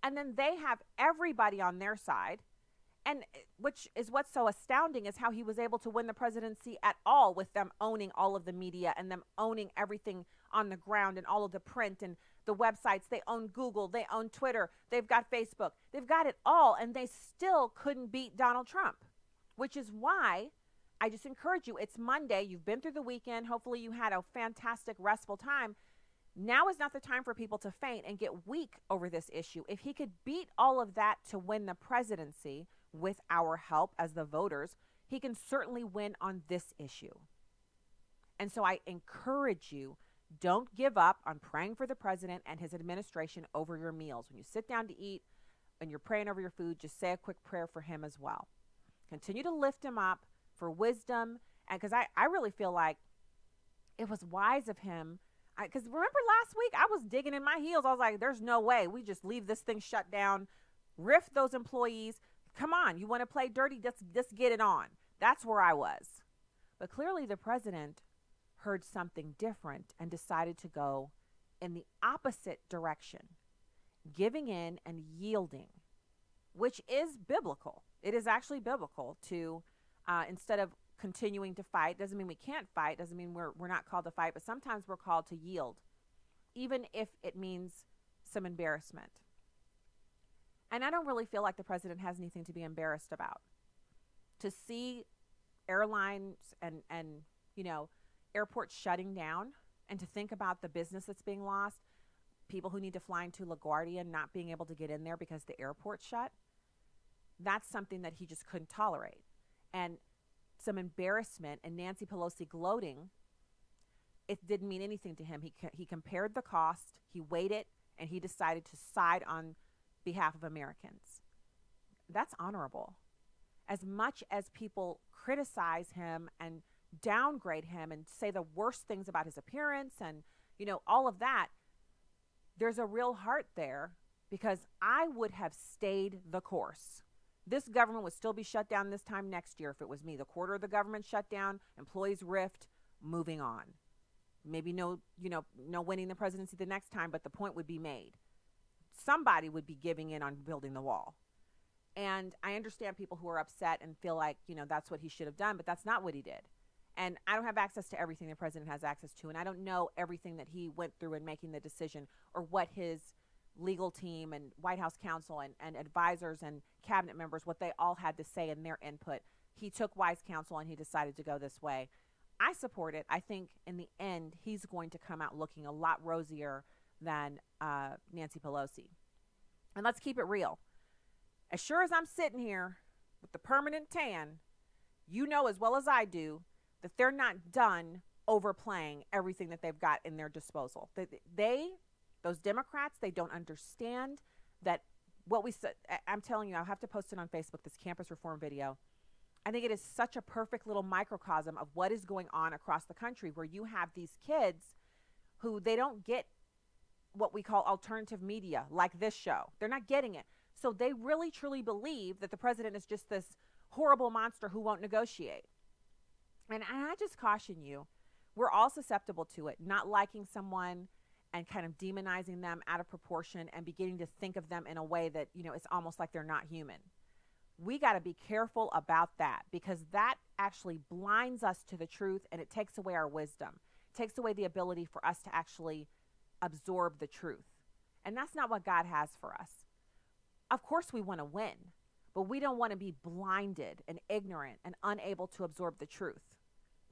and then they have everybody on their side. And which is what's so astounding is how he was able to win the presidency at all with them owning all of the media and them owning everything on the ground and all of the print and the websites. They own Google, they own Twitter, they've got Facebook, they've got it all, and they still couldn't beat Donald Trump, which is why I just encourage you. It's Monday. You've been through the weekend. Hopefully you had a fantastic, restful time. Now is not the time for people to faint and get weak over this issue. If he could beat all of that to win the presidency with our help as the voters, he can certainly win on this issue. And so I encourage you, don't give up on praying for the president and his administration over your meals. When you sit down to eat and you're praying over your food, just say a quick prayer for him as well. Continue to lift him up for wisdom. And because I really feel like it was wise of him. Because remember last week, I was digging in my heels. I was like, there's no way we just leave this thing shut down, riff those employees. Come on, you want to play dirty? Just get it on. That's where I was. But clearly the president heard something different and decided to go in the opposite direction, giving in and yielding, which is biblical. It is actually biblical to, instead of continuing to fight. Doesn't mean we can't fight. Doesn't mean we're not called to fight, but sometimes we're called to yield, even if it means some embarrassment. And I don't really feel like the president has anything to be embarrassed about. To see airlines and airports shutting down, and to think about the business that's being lost, people who need to fly into LaGuardia not being able to get in there because the airport's shut, that's something that he just couldn't tolerate. And some embarrassment and Nancy Pelosi gloating, it didn't mean anything to him. He compared the cost, he weighed it, and he decided to side on behalf of Americans. That's honorable. As much as people criticize him and downgrade him and say the worst things about his appearance and, all of that, there's a real heart there, because I would have stayed the course. This government would still be shut down this time next year if it was me. The quarter of the government shut down, employees rift, moving on. Maybe no winning the presidency the next time, but the point would be made. Somebody would be giving in on building the wall. And I understand people who are upset and feel like, that's what he should have done, but that's not what he did. And I don't have access to everything the president has access to, and I don't know everything that he went through in making the decision, or what his legal team and White House counsel and advisors and cabinet members, what they all had to say in their input. He took wise counsel and he decided to go this way. I support it. I think in the end, he's going to come out looking a lot rosier than Nancy Pelosi. And let's keep it real. As sure as I'm sitting here with the permanent tan, you know as well as I do that they're not done overplaying everything that they've got in their disposal. Those Democrats, they don't understand that what we said. I'm telling you, I'll have to post it on Facebook, this campus reform video. I think it is such a perfect little microcosm of what is going on across the country, where you have these kids who they don't get what we call alternative media, like this show. They're not getting it. So they really, truly believe that the president is just this horrible monster who won't negotiate. And I just caution you, we're all susceptible to it, not liking someone and kind of demonizing them out of proportion and beginning to think of them in a way that, it's almost like they're not human. We got to be careful about that, because that actually blinds us to the truth, and it takes away our wisdom. It takes away the ability for us to actually absorb the truth. And that's not what God has for us. Of course we want to win, but we don't want to be blinded and ignorant and unable to absorb the truth.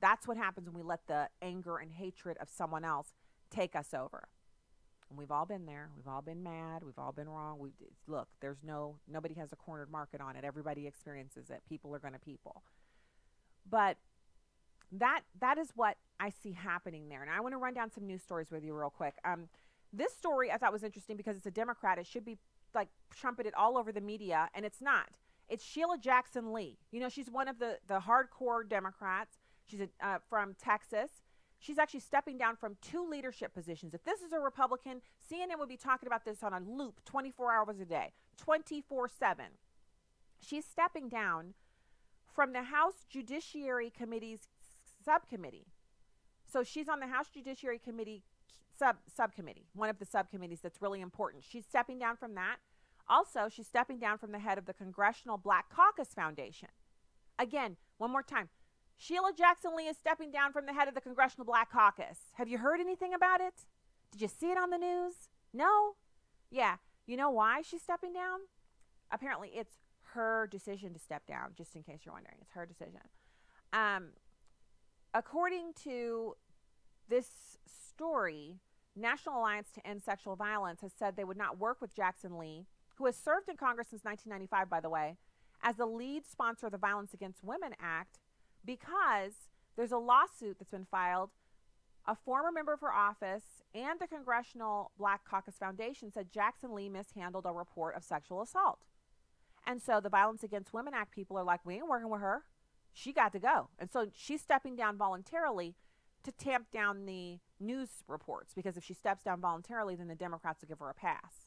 That's what happens when we let the anger and hatred of someone else take us over. And we've all been there. We've all been mad. We've all been wrong. Look, nobody has a cornered market on it. Everybody experiences it. People are going to people. But that is what I see happening there. And I want to run down some news stories with you real quick. This story I thought was interesting because it's a Democrat. It should be like trumpeted all over the media, and it's not. It's Sheila Jackson Lee. She's one of the hardcore Democrats. She's from Texas. She's actually stepping down from 2 leadership positions. If this is a Republican, CNN would be talking about this on a loop 24 hours a day, 24/7. She's stepping down from the House Judiciary Committee's subcommittee. So she's on the House Judiciary Committee subcommittee, one of the subcommittees that's really important. She's stepping down from that. Also, she's stepping down from the head of the Congressional Black Caucus Foundation. Again, one more time. Sheila Jackson Lee is stepping down from the head of the Congressional Black Caucus. Have you heard anything about it? Did you see it on the news? No? Yeah. You know why she's stepping down? Apparently, it's her decision to step down, just in case you're wondering. It's her decision. According to this story, National Alliance to End Sexual Violence has said they would not work with Jackson Lee, who has served in Congress since 1995, by the way, as the lead sponsor of the Violence Against Women Act, because there's a lawsuit that's been filed. A former member of her office and the Congressional Black Caucus Foundation said Jackson Lee mishandled a report of sexual assault. And so the Violence Against Women Act people are like, we ain't working with her. She got to go. And so she's stepping down voluntarily to tamp down the news reports, because if she steps down voluntarily, then the Democrats will give her a pass.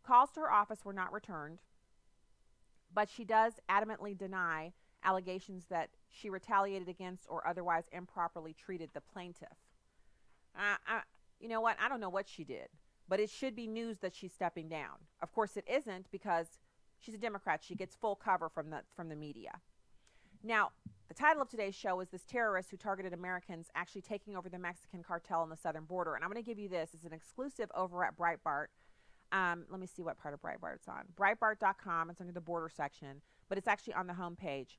Calls to her office were not returned, but she does adamantly deny allegations that she retaliated against or otherwise improperly treated the plaintiff. You know what? I don't know what she did, but it should be news that she's stepping down. Of course it isn't, because she's a Democrat. She gets full cover from the media. Now, the title of today's show is this terrorist who targeted Americans actually taking over the Mexican cartel on the southern border. And I'm going to give you this. It's an exclusive over at Breitbart. Let me see what part of Breitbart it's on. Breitbart.com. It's under the border section, but it's actually on the homepage.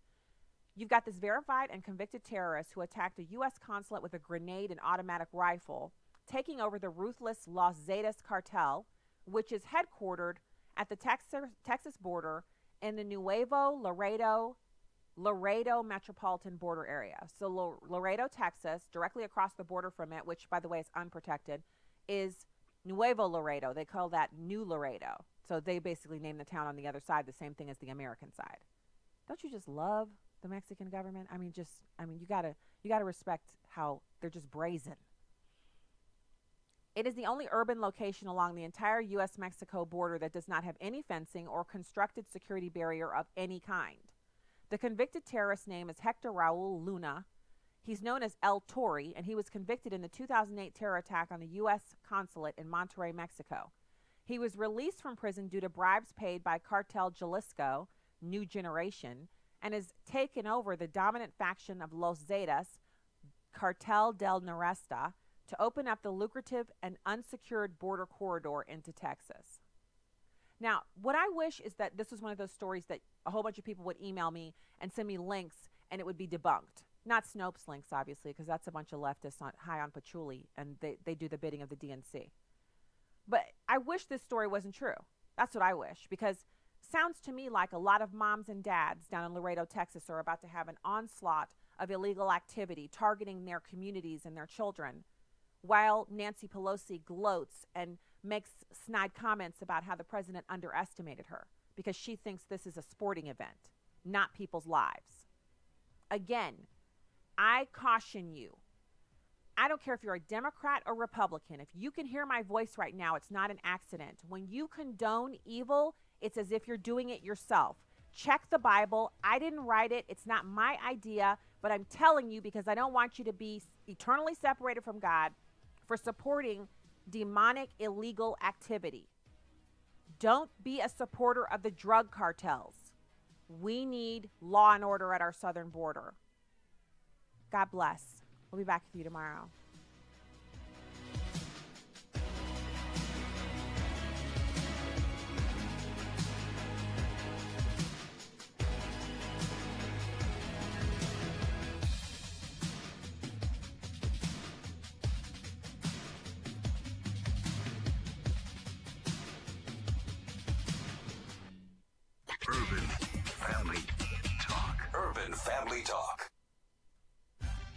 You've got this verified and convicted terrorist who attacked a U.S. consulate with a grenade and automatic rifle, taking over the ruthless Los Zetas cartel, which is headquartered at the Texas border in the Nuevo Laredo metropolitan border area. So Laredo, Texas, directly across the border from it, which, by the way, is unprotected, is Nuevo Laredo. They call that New Laredo. So they basically name the town on the other side the same thing as the American side. Don't you just love the Mexican government? You gotta respect how they're just brazen. It is the only urban location along the entire U.S.-Mexico border that does not have any fencing or constructed security barrier of any kind. The convicted terrorist's name is Hector Raul Luna. He's known as El Tori, and he was convicted in the 2008 terror attack on the U.S. consulate in Monterrey, Mexico. He was released from prison due to bribes paid by Cartel Jalisco, New Generation, and has taken over the dominant faction of Los Zetas, Cartel del Noreste, to open up the lucrative and unsecured border corridor into Texas. Now, what I wish is that this was one of those stories that a whole bunch of people would email me and send me links, and it would be debunked. Not Snopes links, obviously, because that's a bunch of leftists high on patchouli, and they do the bidding of the DNC. But I wish this story wasn't true. That's what I wish, because sounds to me like a lot of moms and dads down in Laredo, Texas are about to have an onslaught of illegal activity targeting their communities and their children, while Nancy Pelosi gloats and makes snide comments about how the president underestimated her because she thinks this is a sporting event, not people's lives. Again, I caution you. I don't care if you're a Democrat or Republican. If you can hear my voice right now, it's not an accident. When you condone evil, it's as if you're doing it yourself. Check the Bible. I didn't write it. It's not my idea, but I'm telling you because I don't want you to be eternally separated from God for supporting demonic illegal activity. Don't be a supporter of the drug cartels. We need law and order at our southern border. God bless. We'll be back with you tomorrow. Urban Family Talk.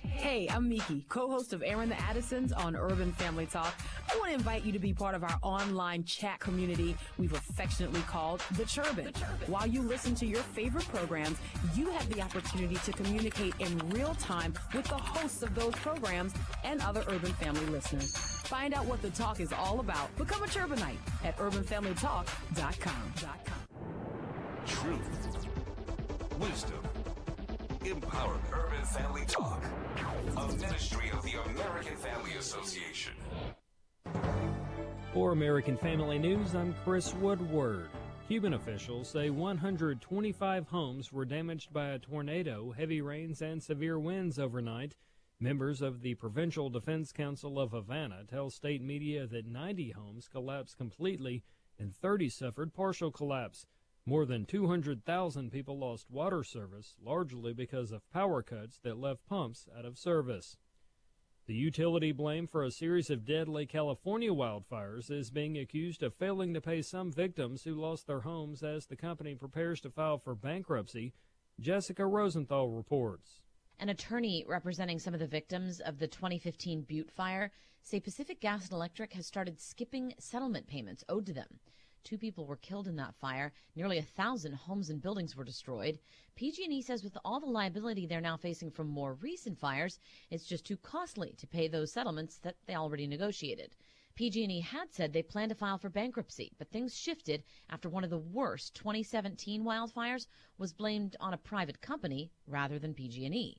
Hey, I'm Miki, co-host of Aaron the Addisons on Urban Family Talk. I want to invite you to be part of our online chat community we've affectionately called The Churban. While you listen to your favorite programs, you have the opportunity to communicate in real time with the hosts of those programs and other Urban Family listeners. Find out what the talk is all about. Become a Churbanite at urbanfamilytalk.com. Truth, wisdom, Empowered Urban Family Talk, a ministry of the American Family Association. For American Family News, I'm Chris Woodward. Cuban officials say 125 homes were damaged by a tornado, heavy rains, and severe winds overnight. Members of the Provincial Defense Council of Havana tell state media that 90 homes collapsed completely and 30 suffered partial collapse. More than 200,000 people lost water service, largely because of power cuts that left pumps out of service. The utility blamed for a series of deadly California wildfires is being accused of failing to pay some victims who lost their homes as the company prepares to file for bankruptcy. Jessica Rosenthal reports. An attorney representing some of the victims of the 2015 Butte fire say Pacific Gas and Electric has started skipping settlement payments owed to them. 2 people were killed in that fire. Nearly 1,000 homes and buildings were destroyed. PG&E says with all the liability they're now facing from more recent fires, it's just too costly to pay those settlements that they already negotiated. PG&E had said they planned to file for bankruptcy, but things shifted after one of the worst 2017 wildfires was blamed on a private company rather than PG&E.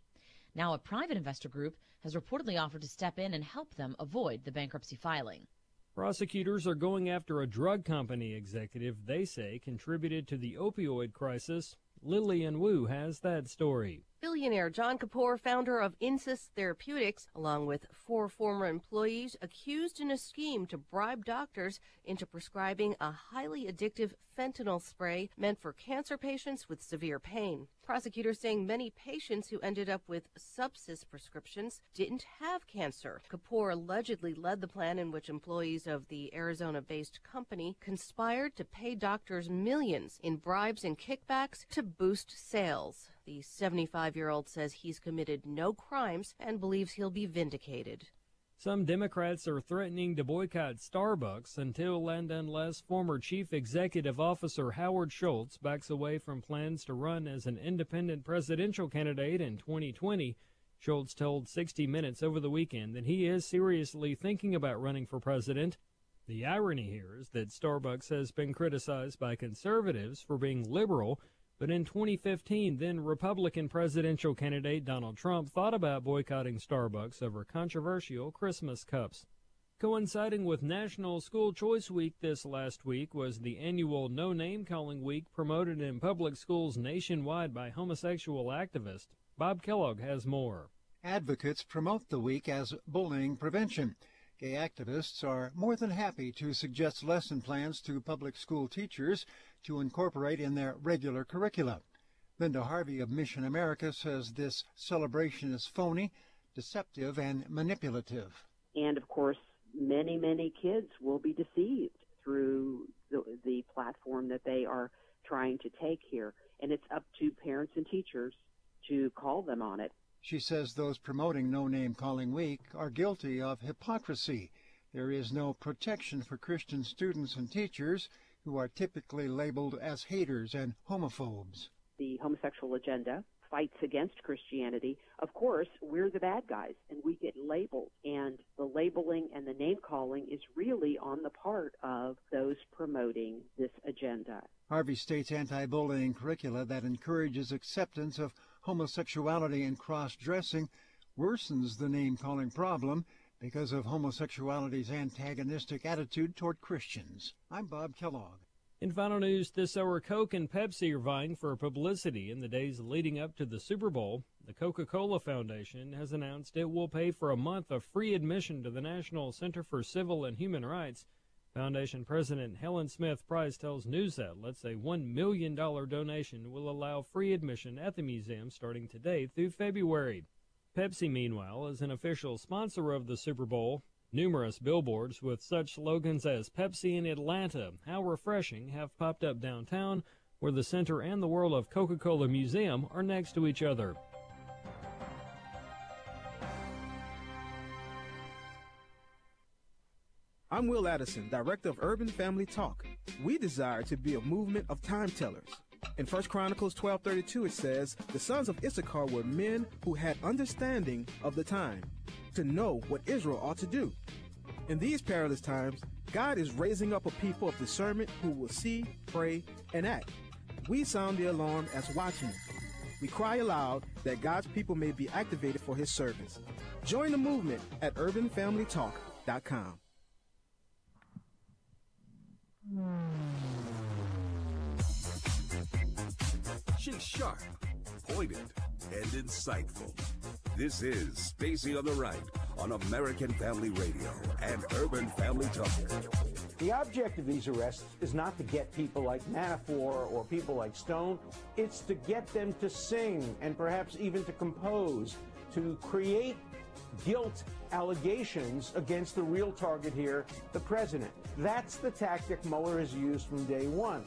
Now a private investor group has reportedly offered to step in and help them avoid the bankruptcy filing. Prosecutors are going after a drug company executive they say contributed to the opioid crisis. Lillian Wu has that story. Billionaire John Kapoor, founder of Insys Therapeutics, along with 4 former employees, accused in a scheme to bribe doctors into prescribing a highly addictive fentanyl spray meant for cancer patients with severe pain. Prosecutors saying many patients who ended up with sepsis prescriptions didn't have cancer. Kapoor allegedly led the plan in which employees of the Arizona-based company conspired to pay doctors millions in bribes and kickbacks to boost sales. The 75-year-old says he's committed no crimes and believes he'll be vindicated. Some Democrats are threatening to boycott Starbucks until and unless former Chief Executive Officer Howard Schultz backs away from plans to run as an independent presidential candidate in 2020. Schultz told 60 Minutes over the weekend that he is seriously thinking about running for president. The irony here is that Starbucks has been criticized by conservatives for being liberal, but in 2015, then Republican presidential candidate Donald Trump thought about boycotting Starbucks over controversial Christmas cups. Coinciding with National School Choice Week this last week was the annual No Name Calling Week promoted in public schools nationwide by homosexual activists. Bob Kellogg has more. Advocates promote the week as bullying prevention. Gay activists are more than happy to suggest lesson plans to public school teachers to incorporate in their regular curricula. Linda Harvey of Mission America says this celebration is phony, deceptive, and manipulative. And, of course, many, many kids will be deceived through the platform that they are trying to take here. And it's up to parents and teachers to call them on it. She says those promoting No Name Calling Week are guilty of hypocrisy. There is no protection for Christian students and teachers who are typically labeled as haters and homophobes. The homosexual agenda fights against Christianity. Of course, we're the bad guys, and we get labeled. And the labeling and the name-calling is really on the part of those promoting this agenda. Harvey states anti-bullying curricula that encourages acceptance of homosexuality and cross-dressing worsens the name-calling problem because of homosexuality's antagonistic attitude toward Christians. I'm Bob Kellogg. In final news, this hour, Coke and Pepsi are vying for publicity in the days leading up to the Super Bowl. The Coca-Cola Foundation has announced it will pay for a month of free admission to the National Center for Civil and Human Rights. Foundation President Helen Smith Price tells news outlets a $1 million donation will allow free admission at the museum starting today through February. Pepsi, meanwhile, is an official sponsor of the Super Bowl. Numerous billboards with such slogans as Pepsi in Atlanta, how refreshing, have popped up downtown, where the center and the World of Coca-Cola Museum are next to each other. I'm Will Addison, Director of Urban Family Talk. We desire to be a movement of time tellers. In 1 Chronicles 12:32 it says, "The sons of Issachar were men who had understanding of the time, to know what Israel ought to do." In these perilous times, God is raising up a people of discernment who will see, pray, and act. We sound the alarm as watchmen. We cry aloud that God's people may be activated for his service. Join the movement at urbanfamilytalk.com. She's sharp, pointed, and insightful. This is Stacy on the Right on American Family Radio and Urban Family Talk. The object of these arrests is not to get people like Manafort or people like Stone. It's to get them to sing and perhaps even to compose, to create guilt allegations against the real target here, the president. That's the tactic Mueller has used from day one.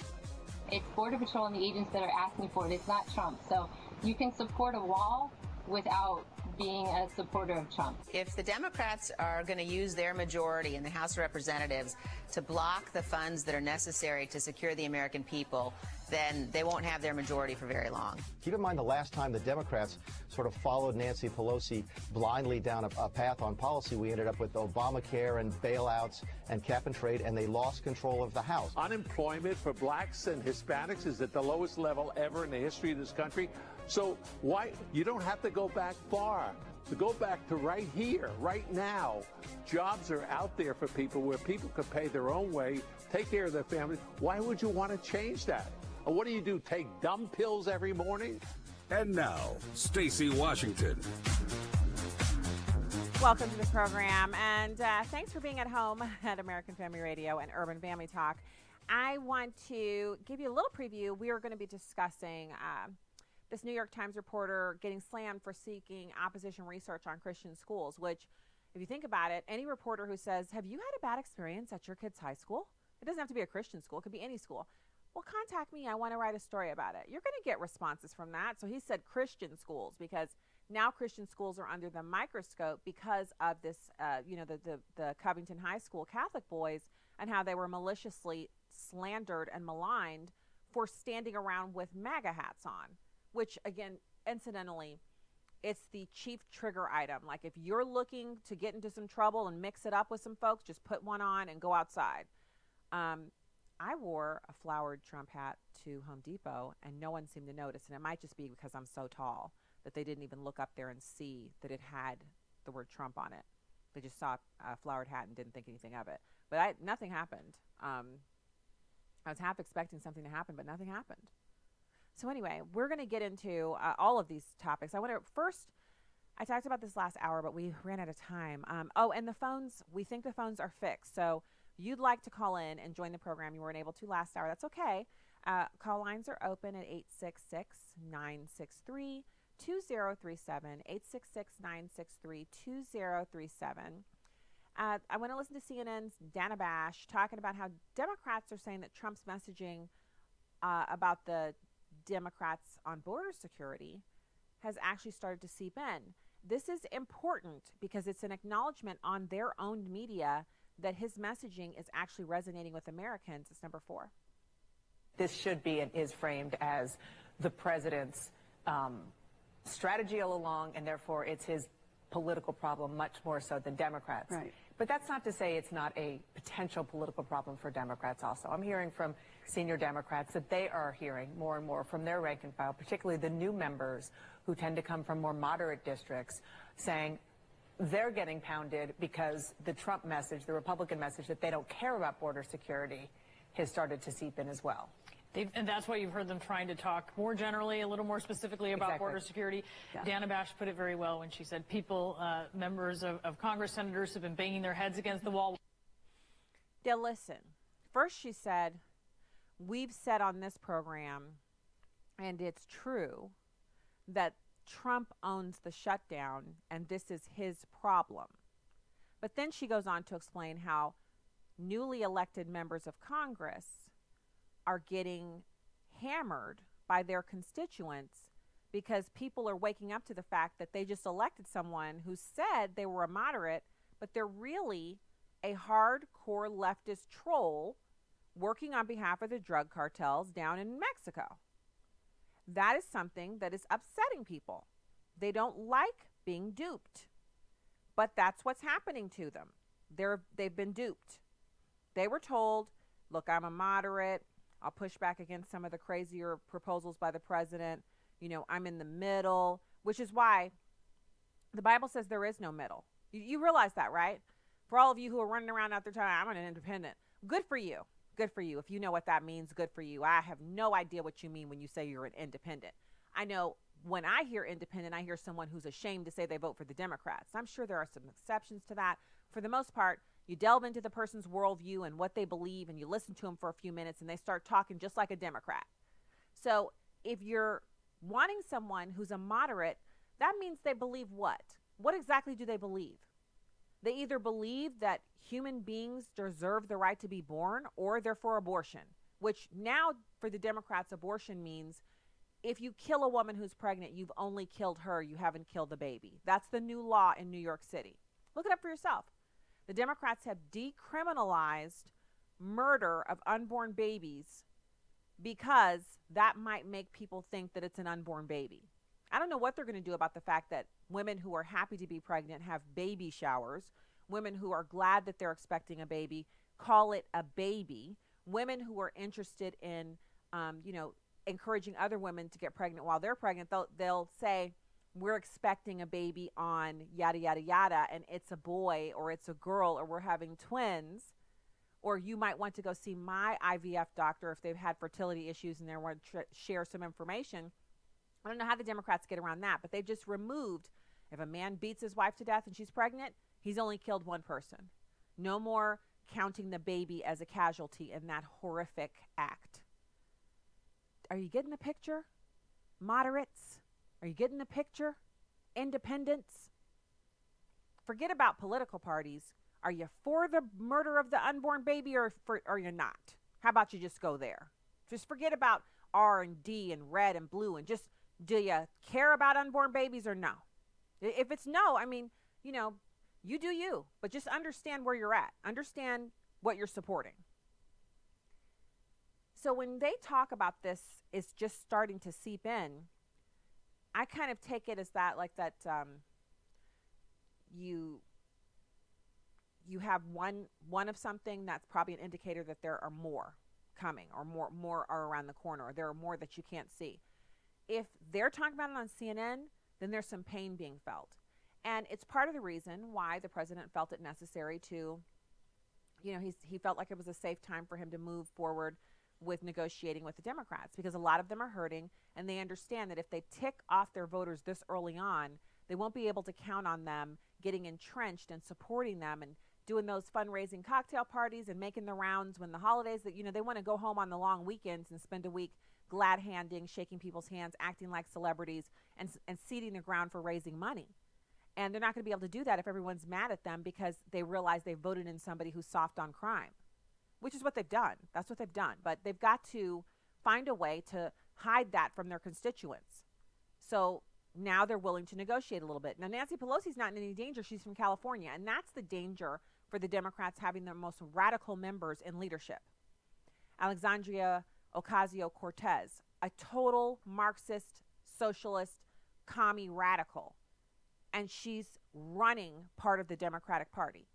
It's Border Patrol and the agents that are asking for it. It's not Trump. So you can support a wall without being a supporter of Trump. If the Democrats are going to use their majority in the House of Representatives to block the funds that are necessary to secure the American people, then they won't have their majority for very long. Keep in mind the last time the Democrats sort of followed Nancy Pelosi blindly down a path on policy, we ended up with Obamacare and bailouts and cap and trade, and they lost control of the House. Unemployment for blacks and Hispanics is at the lowest level ever in the history of this country. So why you don't have to go back far. To go back to right here, right now. Jobs are out there for people where people can pay their own way, take care of their families. Why would you want to change that? Or what do? Take dumb pills every morning? And now, Stacy Washington. Welcome to the program, and thanks for being at home at American Family Radio and Urban Family Talk. I want to give you a little preview. We are going to be discussing this New York Times reporter getting slammed for seeking opposition research on Christian schools, which, if you think about it, any reporter who says, have you had a bad experience at your kid's high school? It doesn't have to be a Christian school. It could be any school. Well, contact me. I want to write a story about it. You're going to get responses from that. So he said Christian schools, because now Christian schools are under the microscope because of this, the Covington High School Catholic boys and how they were maliciously slandered and maligned for standing around with MAGA hats on. Which, again, incidentally, it's the chief trigger item. Like, if you're looking to get into some trouble and mix it up with some folks, just put one on and go outside. I wore a flowered Trump hat to Home Depot, and no one seemed to notice. And it might just be because I'm so tall that they didn't even look up there and see that it had the word Trump on it. They just saw a flowered hat and didn't think anything of it. But nothing happened. I was half expecting something to happen, but nothing happened. So anyway, we're going to get into all of these topics. I want to first, I talked about this last hour, but we ran out of time. And the phones, we think the phones are fixed. So you'd like to call in and join the program. You weren't able to last hour. That's okay. Call lines are open at 866-963-2037, 866-963-2037. I want to listen to CNN's Dana Bash talking about how Democrats are saying that Trump's messaging about the Democrats on border security has actually started to seep in. This is important because it's an acknowledgement on their own media that his messaging is actually resonating with Americans. It's number 4. This should be and is framed as the president's strategy all along, and therefore it's his political problem much more so than Democrats. Right. But that's not to say it's not a potential political problem for Democrats also. I'm hearing from senior Democrats that they are hearing more and more from their rank and file, particularly the new members who tend to come from more moderate districts, saying they're getting pounded because the Trump message, the Republican message that they don't care about border security, has started to seep in as well. And that's why you've heard them trying to talk more generally, a little more specifically about border security. Yeah. Dana Bash put it very well when she said people, members of Congress, senators have been banging their heads against the wall. Now listen, first she said, we've said on this program, and it's true, that Trump owns the shutdown and this is his problem. But then she goes on to explain how newly elected members of Congress are getting hammered by their constituents because people are waking up to the fact that they just elected someone who said they were a moderate, but they're really a hardcore leftist troll working on behalf of the drug cartels down in Mexico. That is something that is upsetting people. They don't like being duped, but that's what's happening to them. They've been duped. They were told, look, I'm a moderate. I'll push back against some of the crazier proposals by the president. I'm in the middle, which is why the Bible says there is no middle. You realize that, right? For all of you who are running around out there telling, I'm an independent, good for you. Good for you. If you know what that means, good for you. I have no idea what you mean when you say you're an independent. I know when I hear independent, I hear someone who's ashamed to say they vote for the Democrats. I'm sure there are some exceptions to that. For the most part, you delve into the person's worldview and what they believe, and you listen to them for a few minutes, and they start talking just like a Democrat. So if you're wanting someone who's a moderate, that means they believe what? What exactly do they believe? They either believe that human beings deserve the right to be born, or they're for abortion, which now for the Democrats, abortion means if you kill a woman who's pregnant, you've only killed her. You haven't killed the baby. That's the new law in New York City. Look it up for yourself. The Democrats have decriminalized murder of unborn babies because that might make people think that it's an unborn baby. I don't know what they're going to do about the fact that women who are happy to be pregnant have baby showers. Women who are glad that they're expecting a baby call it a baby. Women who are interested in, encouraging other women to get pregnant while they're pregnant, they'll say, we're expecting a baby on yada, yada, yada, and it's a boy or it's a girl or we're having twins. Or you might want to go see my IVF doctor if they've had fertility issues and they want to share some information. I don't know how the Democrats get around that, but they've just removed, if a man beats his wife to death and she's pregnant, he's only killed one person. No more counting the baby as a casualty in that horrific act. Are you getting the picture? Moderates? Are you getting the picture? Independents? Forget about political parties. Are you for the murder of the unborn baby or you're not? How about you just go there? Just forget about R and D and red and blue and just, do you care about unborn babies or no? If it's no, you do you, but just understand where you're at. Understand what you're supporting. So when they talk about this, it's just starting to seep in. I kind of take it as that, you have one of something that's probably an indicator that there are more coming or more are around the corner or there are more that you can't see. If they're talking about it on CNN, then there's some pain being felt. And it's part of the reason why the president felt it necessary to, he felt like it was a safe time for him to move forward with negotiating with the Democrats, because a lot of them are hurting and they understand that if they tick off their voters this early on, they won't be able to count on them getting entrenched and supporting them and doing those fundraising cocktail parties and making the rounds when the holidays that, they want to go home on the long weekends and spend a week glad handing, shaking people's hands, acting like celebrities and seeding the ground for raising money. And they're not going to be able to do that if everyone's mad at them because they realize they voted in somebody who's soft on crime, which is what they've done. That's what they've done. But they've got to find a way to hide that from their constituents. So now they're willing to negotiate a little bit. Now, Nancy Pelosi's not in any danger. She's from California. And that's the danger for the Democrats having their most radical members in leadership. Alexandria Ocasio-Cortez, a total Marxist, socialist, commie radical. And she's running part of the Democratic Party.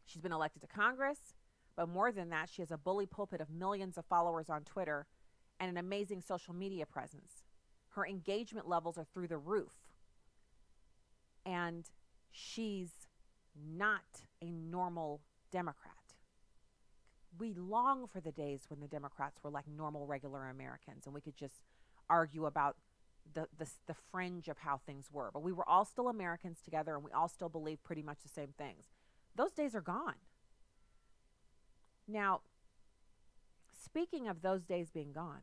She's been elected to Congress, but more than that, she has a bully pulpit of millions of followers on Twitter and an amazing social media presence. Her engagement levels are through the roof. And she's not a normal Democrat. We long for the days when the Democrats were like normal, regular Americans, and we could just argue about the fringe of how things were. But we were all still Americans together, and we all still believed pretty much the same things. Those days are gone. Now, speaking of those days being gone,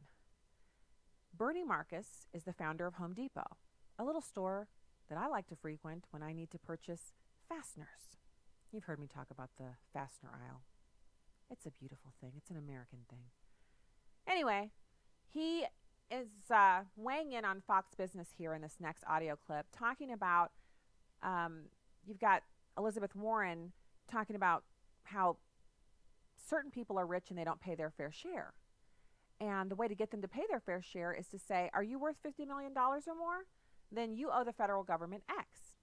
Bernie Marcus is the founder of Home Depot, a little store that I like to frequent when I need to purchase fasteners. You've heard me talk about the fastener aisle. It's a beautiful thing. It's an American thing. Anyway, he is weighing in on Fox Business here in this next audio clip, talking about, you've got Elizabeth Warren talking about how certain people are rich and they don't pay their fair share. And the way to get them to pay their fair share is to say, are you worth $50 million or more? Then you owe the federal government X.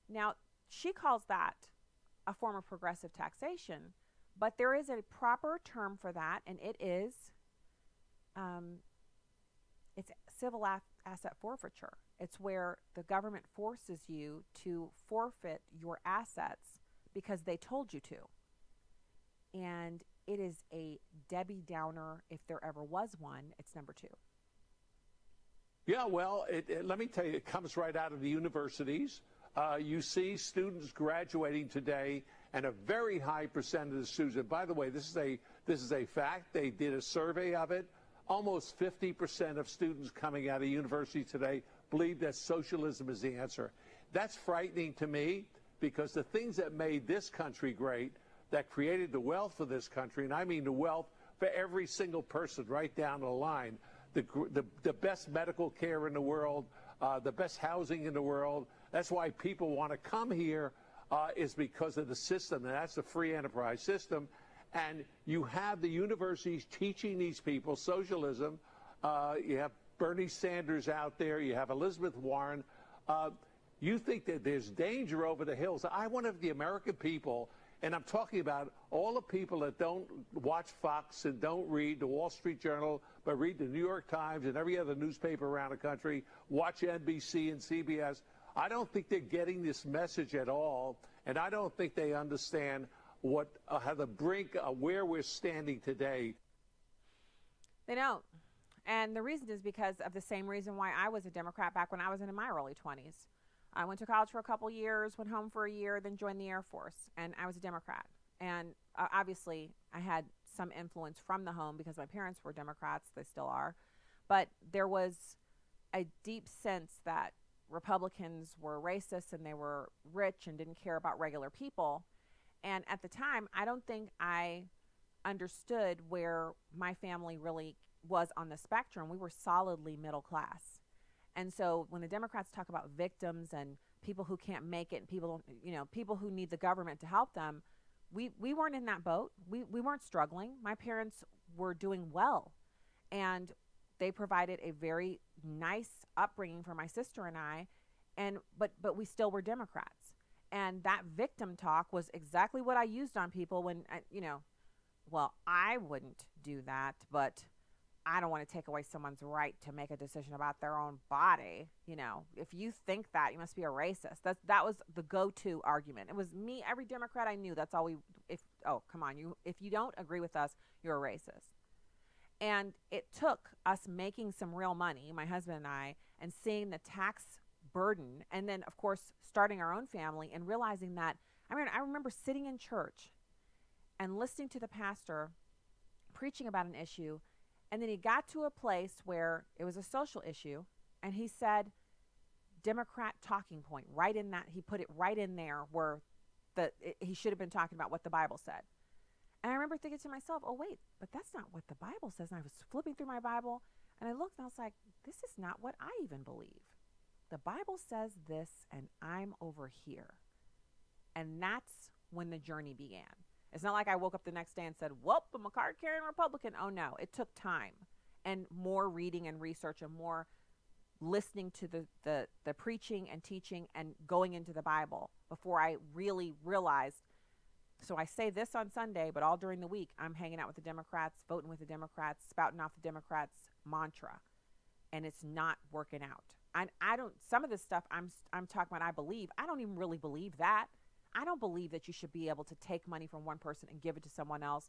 Now, she calls that a form of progressive taxation, but there is a proper term for that, and it is it's civil asset forfeiture. It's where the government forces you to forfeit your assets because they told you to. And it is a Debbie Downer, if there ever was one. It's number 2. Yeah, well, let me tell you, it comes right out of the universities. You see students graduating today, and a very high percent of the students, and by the way, this is a fact, they did a survey of it, almost 50% of students coming out of university today believe that socialism is the answer. That's frightening to me, because the things that made this country great, that created the wealth of this country, and I mean the wealth for every single person right down the line, the best medical care in the world, the best housing in the world. That's why people want to come here, is because of the system, and that's the free enterprise system. And you have the universities teaching these people socialism. You have Bernie Sanders out there. You have Elizabeth Warren. You think that there's danger over the hills. I wonder if the American people, and I'm talking about all the people that don't watch Fox and don't read the Wall Street Journal, but read the New York Times and every other newspaper around the country, watch NBC and CBS. I don't think they're getting this message at all, and I don't think they understand how the brink of where we're standing today. They don't. And the reason is because of the same reason why I was a Democrat back when I was in my early 20s. I went to college for a couple years, went home for a year, then joined the Air Force, and I was a Democrat. And obviously, I had some influence from the home because my parents were Democrats. They still are. But there was a deep sense that Republicans were racist and they were rich and didn't care about regular people. And at the time, I don't think I understood where my family really was on the spectrum. We were solidly middle class. And so when the Democrats talk about victims and people who can't make it and people who need the government to help them, we weren't in that boat. We weren't struggling. My parents were doing well, and they provided a very nice upbringing for my sister and I, but we still were Democrats. And that victim talk was exactly what I used on people when, I wouldn't do that, but I don't want to take away someone's right to make a decision about their own body. If you think that, you must be a racist. That was the go-to argument. It was me, every Democrat I knew. That's all if you don't agree with us, you're a racist. And it took us making some real money, my husband and I, and seeing the tax burden, and then, of course, starting our own family and realizing that, I remember sitting in church and listening to the pastor preaching about an issue, and then he got to a place where it was a social issue, and he said, Democrat talking point, right in that, he put it right in there where he should have been talking about what the Bible said. And I remember thinking to myself, oh, wait, but that's not what the Bible says. And I was flipping through my Bible, and I looked, and I was like, this is not what I even believe. The Bible says this, and I'm over here. And that's when the journey began. It's not like I woke up the next day and said, whoop, I'm a card-carrying Republican. Oh, no, it took time and more reading and research and more listening to the preaching and teaching and going into the Bible before I really realized. So I say this on Sunday, but all during the week, I'm hanging out with the Democrats, voting with the Democrats, spouting off the Democrats' mantra, and it's not working out. Some of this stuff I'm talking about, I believe. I don't even really believe that. I don't believe that you should be able to take money from one person and give it to someone else.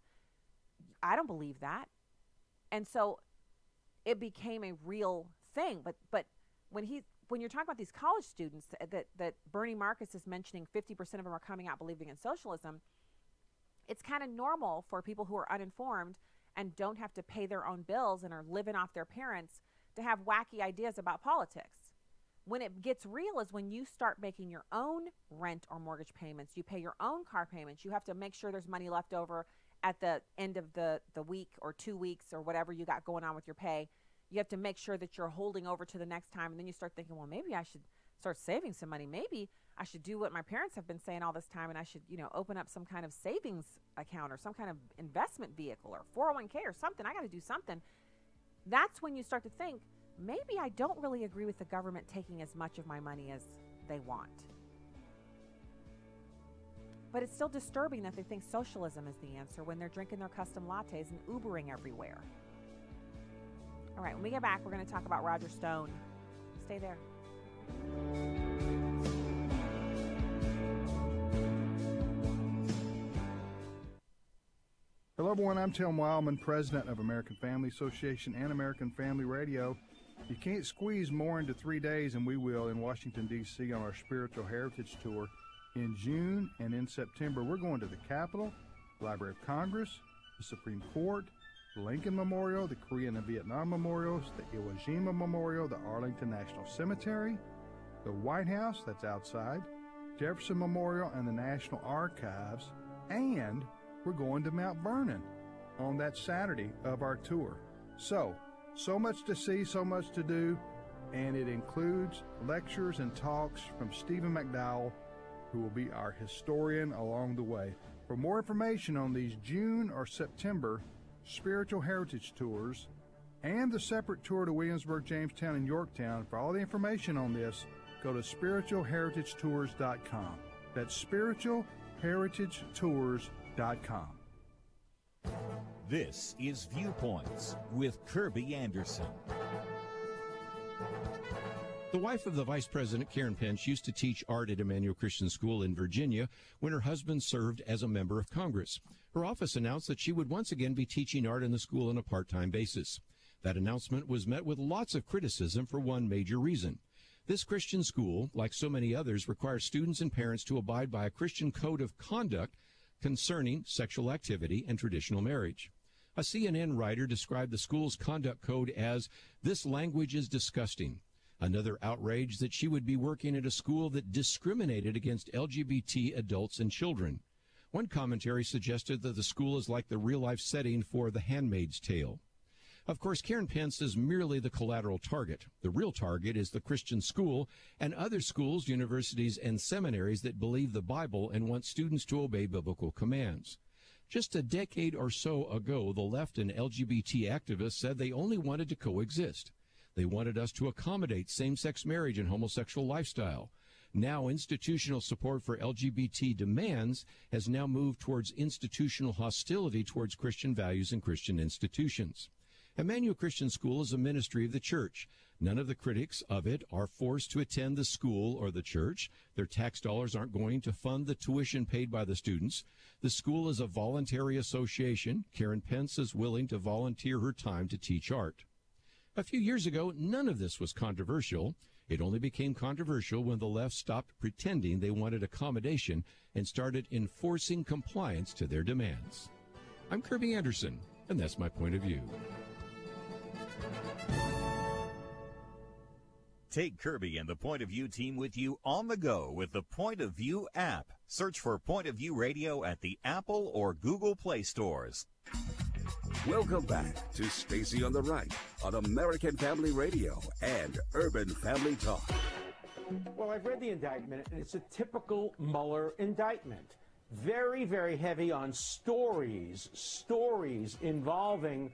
I don't believe that. And so it became a real thing. But when you're talking about these college students that Bernie Marcus is mentioning, 50% of them are coming out believing in socialism, it's kind of normal for people who are uninformed and don't have to pay their own bills and are living off their parents to have wacky ideas about politics. When it gets real is when you start making your own rent or mortgage payments. You pay your own car payments. You have to make sure there's money left over at the end of the week or 2 weeks or whatever you got going on with your pay. You have to make sure that you're holding over to the next time. And then you start thinking, well, maybe I should start saving some money. Maybe I should do what my parents have been saying all this time, and I should, open up some kind of savings account or some kind of investment vehicle or 401k or something. I got to do something. That's when you start to think, maybe I don't really agree with the government taking as much of my money as they want. But it's still disturbing that they think socialism is the answer when they're drinking their custom lattes and Ubering everywhere. All right, when we get back, we're going to talk about Roger Stone. Stay there. Hello, everyone. I'm Tim Wildman, president of American Family Association and American Family Radio. You can't squeeze more into 3 days, and we will in Washington, D.C. on our Spiritual Heritage Tour. In June and in September, we're going to the Capitol, Library of Congress, the Supreme Court, the Lincoln Memorial, the Korean and Vietnam Memorials, the Iwo Jima Memorial, the Arlington National Cemetery, the White House, that's outside, Jefferson Memorial, and the National Archives, and we're going to Mount Vernon on that Saturday of our tour. So much to see, so much to do, and it includes lectures and talks from Stephen McDowell, who will be our historian along the way. For more information on these June or September Spiritual Heritage Tours and the separate tour to Williamsburg, Jamestown, and Yorktown, for all the information on this, go to spiritualheritagetours.com. That's spiritualheritagetours.com. This is Viewpoints with Kirby Anderson. The wife of the Vice President, Karen Pence, used to teach art at Emmanuel Christian School in Virginia when her husband served as a member of Congress. Her office announced that she would once again be teaching art in the school on a part-time basis. That announcement was met with lots of criticism for one major reason. This Christian school, like so many others, requires students and parents to abide by a Christian code of conduct concerning sexual activity and traditional marriage. A CNN writer described the school's conduct code as, "This language is disgusting." Another outrage that she would be working at a school that discriminated against LGBT adults and children. One commentary suggested that the school is like the real-life setting for The Handmaid's Tale. Of course, Karen Pence is merely the collateral target. The real target is the Christian school and other schools, universities, and seminaries that believe the Bible and want students to obey biblical commands. Just a decade or so ago, the left and LGBT activists said they only wanted to coexist. They wanted us to accommodate same-sex marriage and homosexual lifestyle. Now, institutional support for LGBT demands has now moved towards institutional hostility towards Christian values and Christian institutions. Emmanuel Christian School is a ministry of the church. None of the critics of it are forced to attend the school or the church. Their tax dollars aren't going to fund the tuition paid by the students. The school is a voluntary association. Karen Pence is willing to volunteer her time to teach art. A few years ago, none of this was controversial. It only became controversial when the left stopped pretending they wanted accommodation and started enforcing compliance to their demands. I'm Kirby Anderson, and that's my point of view. Take Kirby and the Point of View team with you on the go with the Point of View app. Search for Point of View Radio at the Apple or Google Play stores. Welcome back to Stacy on the Right on American Family Radio and Urban Family Talk. Well, I've read the indictment, and it's a typical Mueller indictment. Very, very heavy on stories involving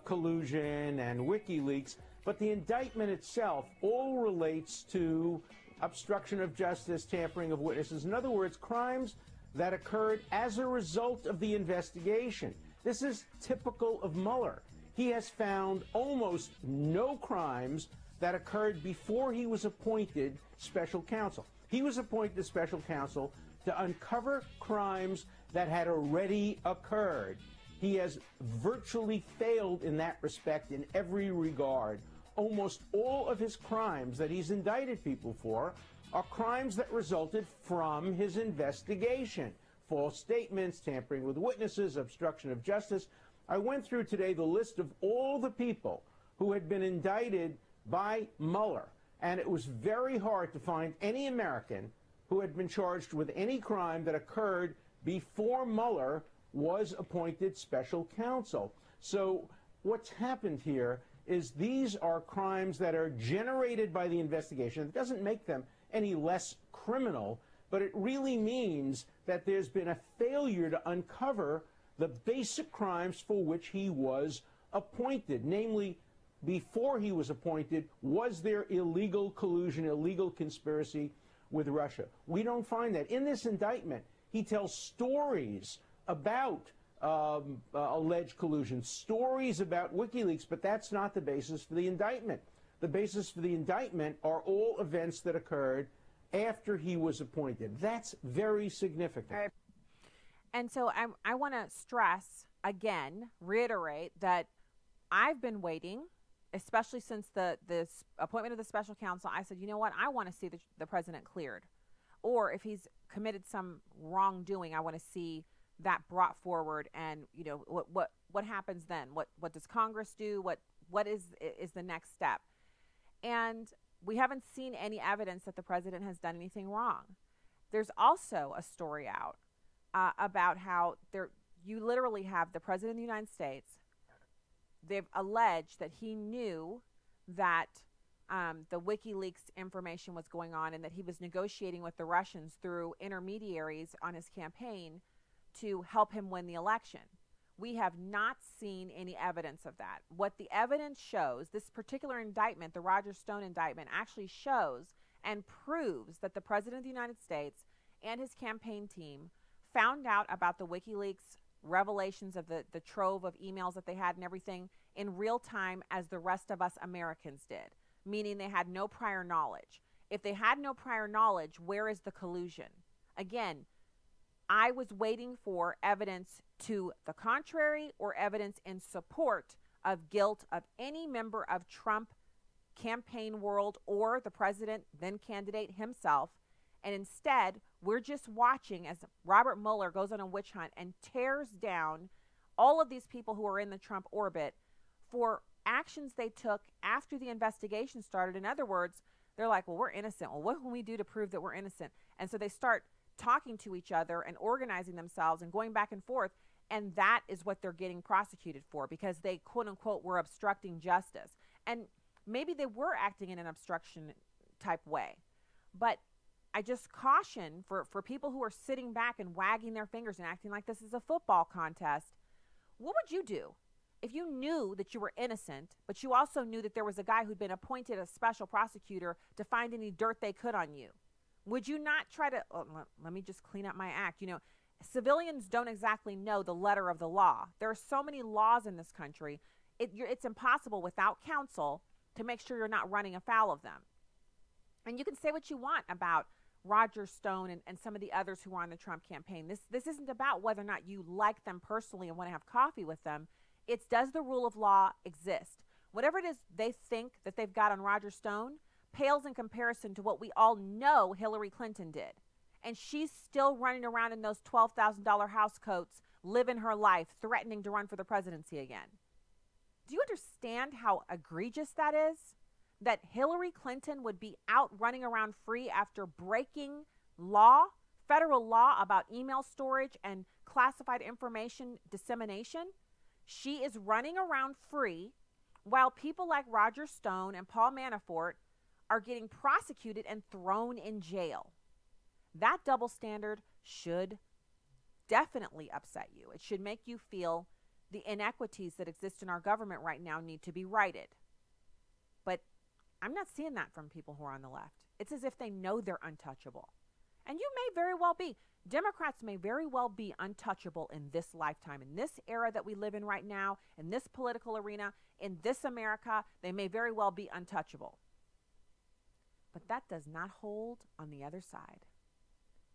collusion and WikiLeaks. But the indictment itself all relates to obstruction of justice, tampering of witnesses. In other words, crimes that occurred as a result of the investigation. This is typical of Mueller. He has found almost no crimes that occurred before he was appointed special counsel. He was appointed special counsel to uncover crimes that had already occurred. He has virtually failed in that respect in every regard. Almost all of his crimes that he's indicted people for are crimes that resulted from his investigation. False statements, tampering with witnesses, obstruction of justice. I went through today the list of all the people who had been indicted by Mueller, and it was very hard to find any American who had been charged with any crime that occurred before Mueller was appointed special counsel. So what's happened here is these are crimes that are generated by the investigation. It doesn't make them any less criminal, but it really means that there's been a failure to uncover the basic crimes for which he was appointed. Namely, before he was appointed, was there illegal collusion, illegal conspiracy with Russia? We don't find that. In this indictment, he tells stories about alleged collusion, stories about WikiLeaks, but that's not the basis for the indictment. The basis for the indictment are all events that occurred after he was appointed. That's very significant. And so I want to stress again, reiterate that I've been waiting, especially since the appointment of the special counsel. I said, you know what? I want to see the president cleared. Or if he's committed some wrongdoing, I want to see that brought forward. And, you know, what happens then? What does Congress do? What is the next step? And we haven't seen any evidence that the president has done anything wrong. There's also a story out about how you literally have the president of the United States. They've alleged that he knew that the WikiLeaks information was going on and that he was negotiating with the Russians through intermediaries on his campaign to help him win the election. We have not seen any evidence of that. What the evidence shows, this particular indictment, the Roger Stone indictment, actually shows and proves that the president of the United States and his campaign team found out about the WikiLeaks revelations of the trove of emails that they had and everything in real time as the rest of us Americans did, meaning they had no prior knowledge. If they had no prior knowledge, where is the collusion? Again, I was waiting for evidence to the contrary or evidence in support of guilt of any member of Trump campaign world or the president, then candidate himself. And instead, we're just watching as Robert Mueller goes on a witch hunt and tears down all of these people who are in the Trump orbit for actions they took after the investigation started. In other words, they're like, well, we're innocent. Well, what can we do to prove that we're innocent? And so they start talking to each other and organizing themselves and going back and forth. And that is what they're getting prosecuted for, because they, quote unquote, were obstructing justice. And maybe they were acting in an obstruction type way. But I just caution for people who are sitting back and wagging their fingers and acting like this is a football contest. What would you do if you knew that you were innocent, but you also knew that there was a guy who'd been appointed a special prosecutor to find any dirt they could on you? Would you not try to, let me just clean up my act. You know, civilians don't exactly know the letter of the law. There are so many laws in this country. It's impossible without counsel to make sure you're not running afoul of them. And you can say what you want about Roger Stone and some of the others who are on the Trump campaign. This isn't about whether or not you like them personally and want to have coffee with them. It's, does the rule of law exist? Whatever it is they think that they've got on Roger Stone pales in comparison to what we all know Hillary Clinton did. And she's still running around in those $12,000 house coats, living her life, threatening to run for the presidency again. Do you understand how egregious that is? That Hillary Clinton would be out running around free after breaking law, federal law about email storage and classified information dissemination? She is running around free while people like Roger Stone and Paul Manafort are getting prosecuted and thrown in jail. That double standard should definitely upset you. It should make you feel the inequities that exist in our government right now need to be righted. But I'm not seeing that from people who are on the left. It's as if they know they're untouchable. And you may very well be. Democrats may very well be untouchable in this lifetime. In this era that we live in right now, in this political arena, in this America, they may very well be untouchable. But that does not hold on the other side.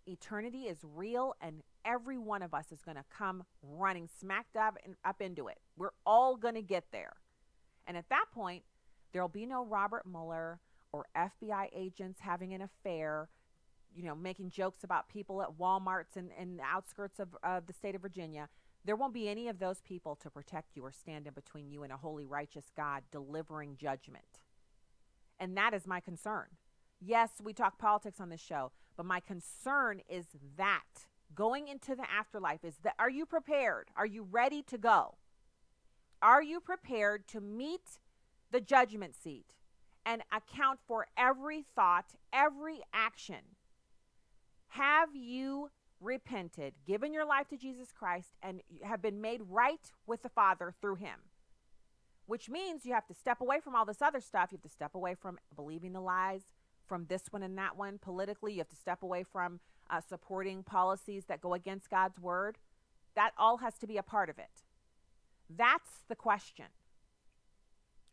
Eternity is real, and every one of us is going to come running smack dab up into it. We're all going to get there. And at that point, there'll be no Robert Mueller or FBI agents having an affair, you know, making jokes about people at Walmarts and the outskirts of the state of Virginia. There won't be any of those people to protect you or stand in between you and a holy, righteous God delivering judgment. And that is my concern. Yes, we talk politics on this show, but my concern is that going into the afterlife is that, are you prepared? Are you ready to go? Are you prepared to meet the judgment seat and account for every thought, every action? Have you repented, given your life to Jesus Christ, and have been made right with the Father through him? Which means you have to step away from all this other stuff. You have to step away from believing the lies from this one and that one politically. You have to step away from supporting policies that go against God's word. that all has to be a part of it. That's the question.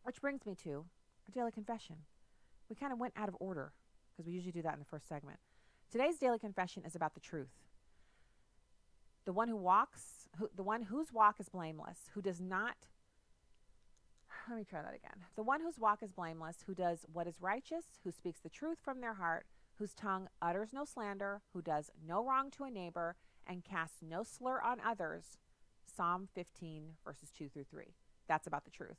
Which brings me to our daily confession. We kind of went out of order because we usually do that in the first segment. Today's daily confession is about the truth. The one whose walk is blameless, who does not, let me try that again. The one whose walk is blameless, who does what is righteous, who speaks the truth from their heart, whose tongue utters no slander, who does no wrong to a neighbor, and casts no slur on others. Psalm 15, verses 2 through 3. That's about the truth.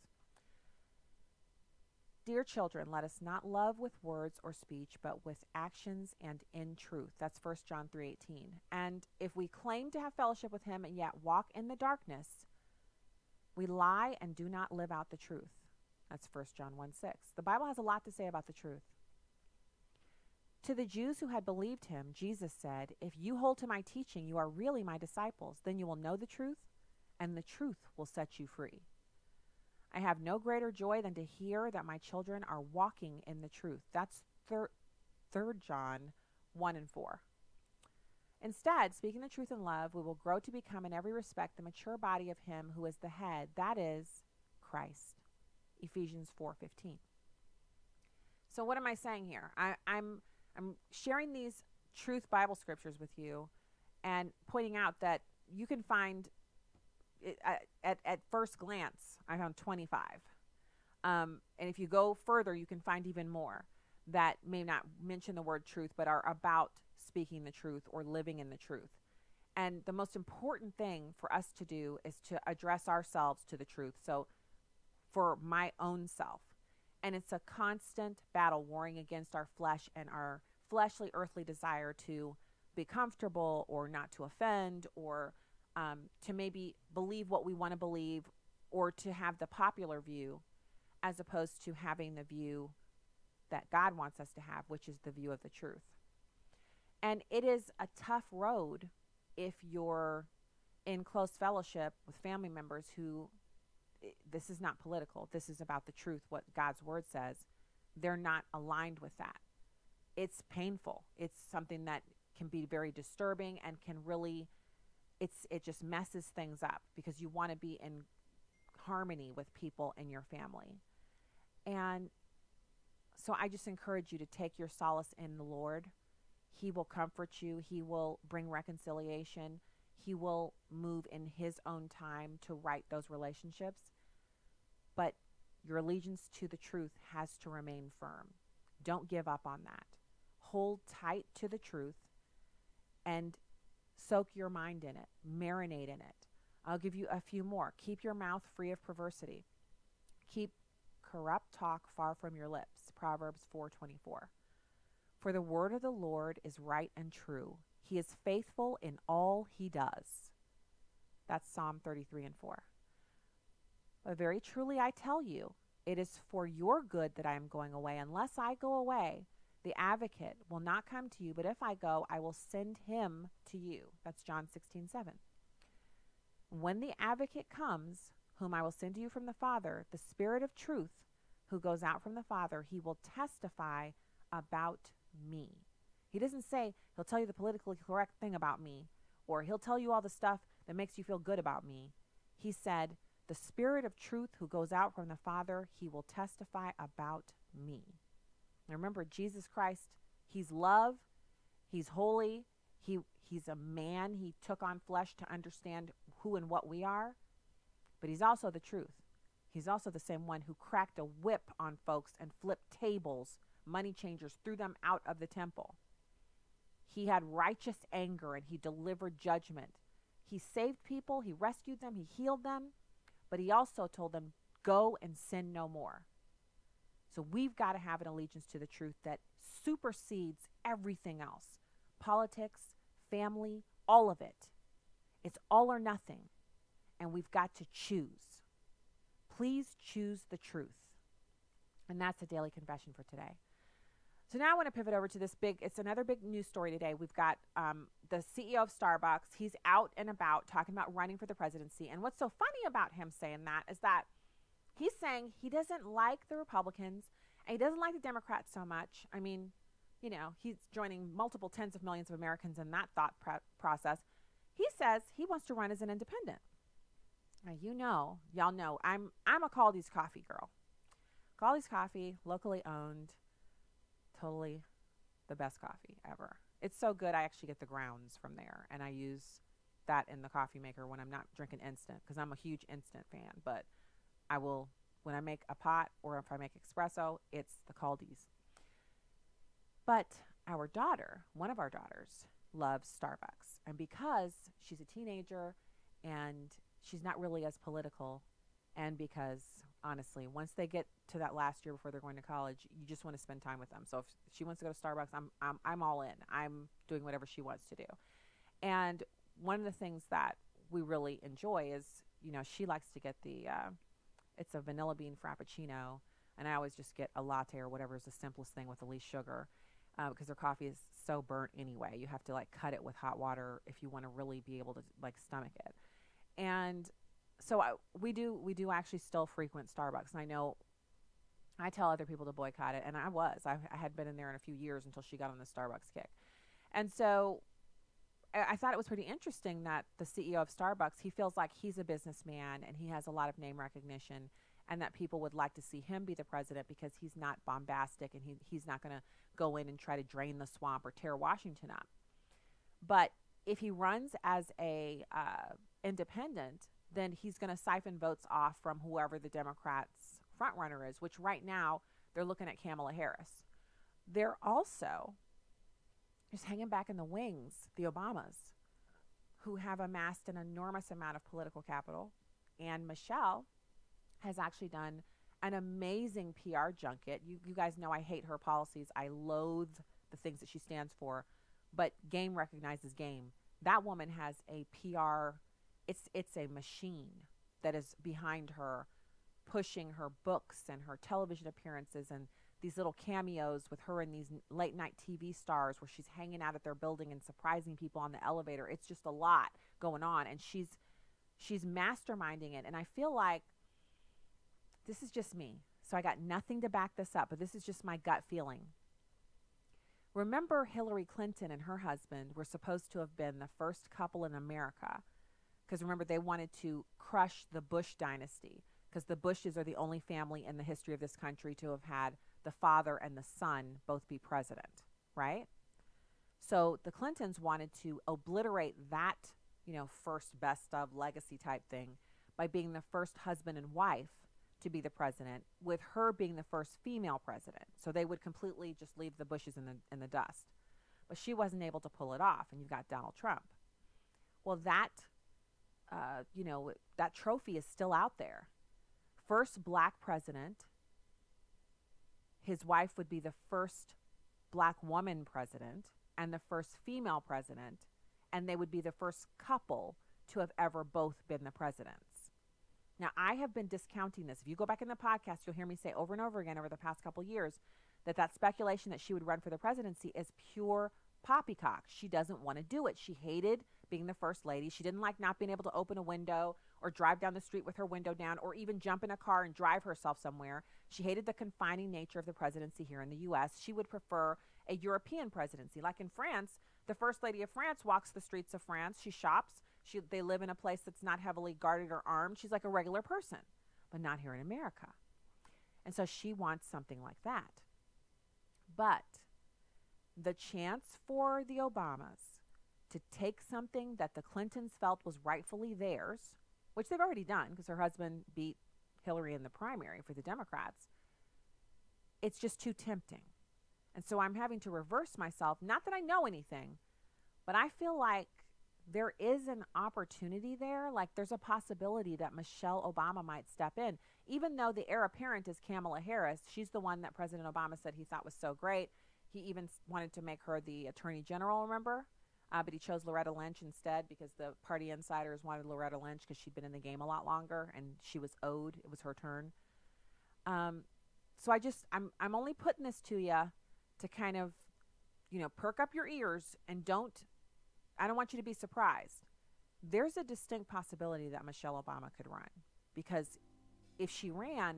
Dear children, let us not love with words or speech, but with actions and in truth. That's 1 John 3:18. And if we claim to have fellowship with him and yet walk in the darkness, we lie and do not live out the truth. That's 1 John 1:6. The Bible has a lot to say about the truth. To the Jews who had believed him, Jesus said, if you hold to my teaching, you are really my disciples. Then you will know the truth, and the truth will set you free. I have no greater joy than to hear that my children are walking in the truth. That's 3 John 1 and 4. Instead, speaking the truth in love, we will grow to become in every respect the mature body of him who is the head, that is, Christ. Ephesians 4:15. So what am I saying here? I'm sharing these truth Bible scriptures with you and pointing out that you can find at first glance, I found 25. And if you go further, you can find even more that may not mention the word truth, but are about speaking the truth or living in the truth. And the most important thing for us to do is to address ourselves to the truth. So for my own self. And it's a constant battle warring against our flesh and our fleshly, earthly desire to be comfortable or not to offend or to maybe believe what we want to believe or to have the popular view as opposed to having the view that God wants us to have, which is the view of the truth. And it is a tough road if you're in close fellowship with family members who, this is not political, this is about the truth, what God's word says, they're not aligned with that. It's painful. It's something that can be very disturbing and can really, it just messes things up because you want to be in harmony with people in your family. And so I just encourage you to take your solace in the Lord. He will comfort you. He will bring reconciliation. He will move in his own time to right those relationships. But your allegiance to the truth has to remain firm. Don't give up on that. Hold tight to the truth and soak your mind in it. Marinate in it. I'll give you a few more. Keep your mouth free of perversity. Keep corrupt talk far from your lips. Proverbs 4:24. For the word of the Lord is right and true. He is faithful in all he does. That's Psalm 33:4. But very truly I tell you, it is for your good that I am going away. Unless I go away, the advocate will not come to you, but if I go, I will send him to you. That's John 16:7. When the advocate comes, whom I will send to you from the Father, the Spirit of truth, who goes out from the Father, he will testify about me. He doesn't say he'll tell you the politically correct thing about me, or he'll tell you all the stuff that makes you feel good about me. He said, the Spirit of truth who goes out from the Father, he will testify about me. Now remember, Jesus Christ, he's love, he's holy, he's a man, he took on flesh to understand who and what we are, but he's also the truth. He's also the same one who cracked a whip on folks and flipped tables, money changers, threw them out of the temple. He had righteous anger and he delivered judgment. He saved people, he rescued them, he healed them, but he also told them, go and sin no more. So we've got to have an allegiance to the truth that supersedes everything else. Politics, family, all of it. It's all or nothing. And we've got to choose. Please choose the truth. And that's the daily confession for today. So now I want to pivot over to this it's another big news story today. We've got the CEO of Starbucks. He's out and about talking about running for the presidency. And what's so funny about him saying that is that he's saying he doesn't like the Republicans and he doesn't like the Democrats so much. I mean, you know, he's joining multiple tens of millions of Americans in that thought process. He says he wants to run as an independent. Now, y'all know, I'm a Caldi's Coffee girl. Caldi's Coffee, locally owned, totally the best coffee ever. It's so good, I actually get the grounds from there, and I use that in the coffee maker when I'm not drinking instant, because I'm a huge instant fan. But I will, when I make a pot or if I make espresso, it's the Caldi's. But our daughter, one of our daughters, loves Starbucks. And because she's a teenager and she's not really as political, and because honestly, once they get to that last year before they're going to college, you just want to spend time with them. So if she wants to go to Starbucks, I'm all in. I'm doing whatever she wants to do. And one of the things that we really enjoy is, she likes to get it's a vanilla bean frappuccino, and I always just get a latte or whatever is the simplest thing with the least sugar, because their coffee is so burnt anyway. You have to cut it with hot water if you want to really be able to stomach it. And so we do actually still frequent Starbucks. And I know I tell other people to boycott it, and I had been in there in a few years until she got on the Starbucks kick. And so I thought it was pretty interesting that the CEO of Starbucks, he feels like he's a businessman and he has a lot of name recognition, and that people would like to see him be the president because he's not bombastic and he's not going to go in and try to drain the swamp or tear Washington up. But if he runs as a independent, then he's going to siphon votes off from whoever the Democrats' frontrunner is, which right now they're looking at Kamala Harris. They're also just hanging back in the wings, the Obamas, who have amassed an enormous amount of political capital. And Michelle has actually done an amazing PR junket. You guys know I hate her policies. I loathe the things that she stands for, but game recognizes game. That woman has a PR, it's a machine that is behind her, pushing her books and her television appearances and these little cameos with her and these late night TV stars where she's hanging out at their building and surprising people on the elevator. It's just a lot going on, and she's masterminding it. And I feel like this is just me, so I got nothing to back this up, but this is just my gut feeling. Remember, Hillary Clinton and her husband were supposed to have been the first couple in America, because remember, they wanted to crush the Bush dynasty, because the Bushes are the only family in the history of this country to have had the father and the son both be president, right? So the Clintons wanted to obliterate that, first best of legacy type thing by being the first husband and wife to be the president, with her being the first female president. So they would completely just leave the Bushes in the dust. But she wasn't able to pull it off, and you've got Donald Trump. Well, that trophy is still out there. First black president. His wife would be the first black woman president and the first female president, and they would be the first couple to have ever both been the presidents. Now, I have been discounting this. If you go back in the podcast, you'll hear me say over and over again over the past couple years that speculation that she would run for the presidency is pure poppycock. She doesn't want to do it. She hated being the first lady. She didn't like not being able to open a window or drive down the street with her window down or even jump in a car and drive herself somewhere. She hated the confining nature of the presidency here in the U.S. She would prefer a European presidency. Like in France, the first lady of France walks the streets of France. She shops. They live in a place that's not heavily guarded or armed. She's like a regular person, but not here in America. And so she wants something like that. But the chance for the Obamas to take something that the Clintons felt was rightfully theirs, which they've already done because her husband beat Hillary in the primary for the Democrats, it's just too tempting. And so I'm having to reverse myself. Not that I know anything, but I feel like there is an opportunity there. Like there's a possibility that Michelle Obama might step in, even though the heir apparent is Kamala Harris. She's the one that President Obama said he thought was so great. He even wanted to make her the attorney general, remember? But he chose Loretta Lynch instead because the party insiders wanted Loretta Lynch because she'd been in the game a lot longer and she was owed. It was her turn. So I'm only putting this to you to kind of, perk up your ears and I don't want you to be surprised. There's a distinct possibility that Michelle Obama could run, because if she ran,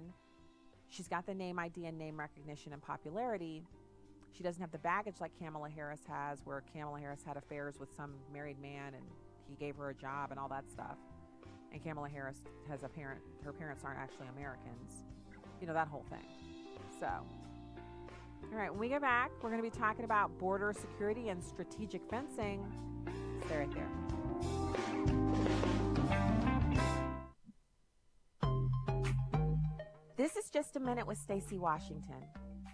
she's got the name ID and name recognition and popularity. She doesn't have the baggage like Kamala Harris has, where Kamala Harris had affairs with some married man and He gave her a job and all that stuff. And Kamala Harris has her parents aren't actually Americans. You know, that whole thing. So, all right, when we get back, we're going to be talking about border security and strategic fencing. Stay right there. This is Just a Minute with Stacey Washington.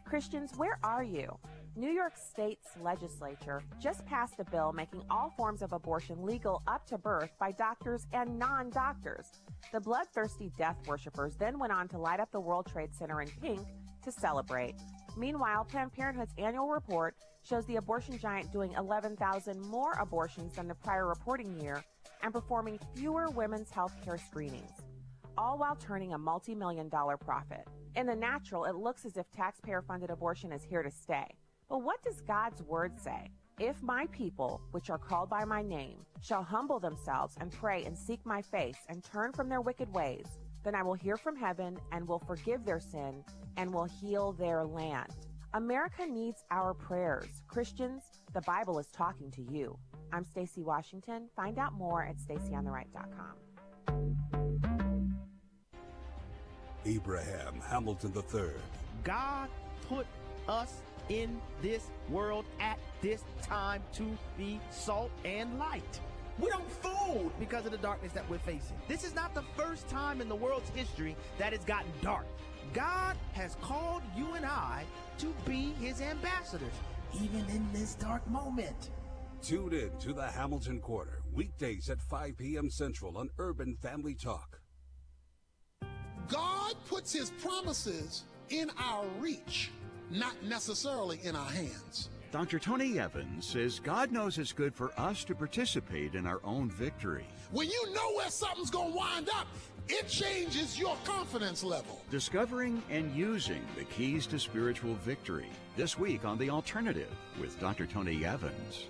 Christians, where are you? New York State's legislature just passed a bill making all forms of abortion legal up to birth by doctors and non-doctors. The bloodthirsty death worshippers then went on to light up the World Trade Center in pink to celebrate. Meanwhile, Planned Parenthood's annual report shows the abortion giant doing 11,000 more abortions than the prior reporting year and performing fewer women's health care screenings, all while turning a multi-million-dollar profit. In the natural, it looks as if taxpayer-funded abortion is here to stay. But what does God's word say? If my people, which are called by my name, shall humble themselves and pray and seek my face and turn from their wicked ways, then I will hear from heaven and will forgive their sin and will heal their land. America needs our prayers. Christians, the Bible is talking to you. I'm Stacey Washington. Find out more at StaceyOnTheRight.com. Abraham Hamilton III. God put us in this world at this time to be salt and light. We don't fold because of the darkness that we're facing. This is not the first time in the world's history that it's gotten dark. God has called you and I to be his ambassadors, even in this dark moment. Tune in to the Hamilton Quarter, weekdays at 5 p.m. Central on Urban Family Talk. God puts his promises in our reach, not necessarily in our hands. Dr. Tony Evans says God knows it's good for us to participate in our own victory. When you know where something's going to wind up, it changes your confidence level. Discovering and using the keys to spiritual victory. This week on The Alternative with Dr. Tony Evans.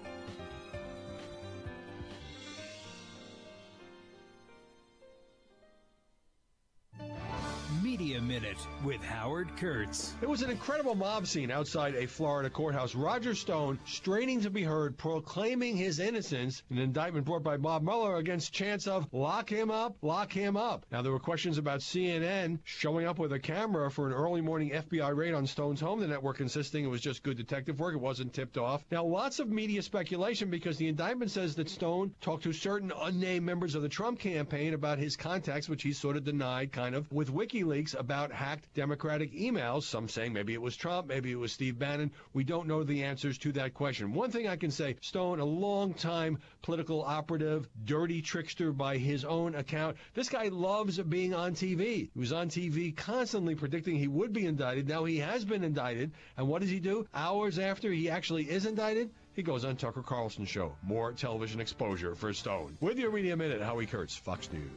Media Minute with Howard Kurtz. It was an incredible mob scene outside a Florida courthouse. Roger Stone straining to be heard, proclaiming his innocence. An indictment brought by Bob Mueller against chants of lock him up, lock him up. Now, there were questions about CNN showing up with a camera for an early morning FBI raid on Stone's home. The network insisting it was just good detective work. It wasn't tipped off. Now, lots of media speculation because the indictment says that Stone talked to certain unnamed members of the Trump campaign about his contacts, which he sort of denied, kind of, with WikiLeaks about hacked Democratic emails, some saying maybe it was Trump, maybe it was Steve Bannon. We don't know the answers to that question. One thing I can say, Stone, a long-time political operative, dirty trickster by his own account. This guy loves being on TV. He was on TV constantly predicting he would be indicted. Now he has been indicted. And what does he do? Hours after he actually is indicted, he goes on Tucker Carlson's show. More television exposure for Stone. With your Media Minute, Howie Kurtz, Fox News.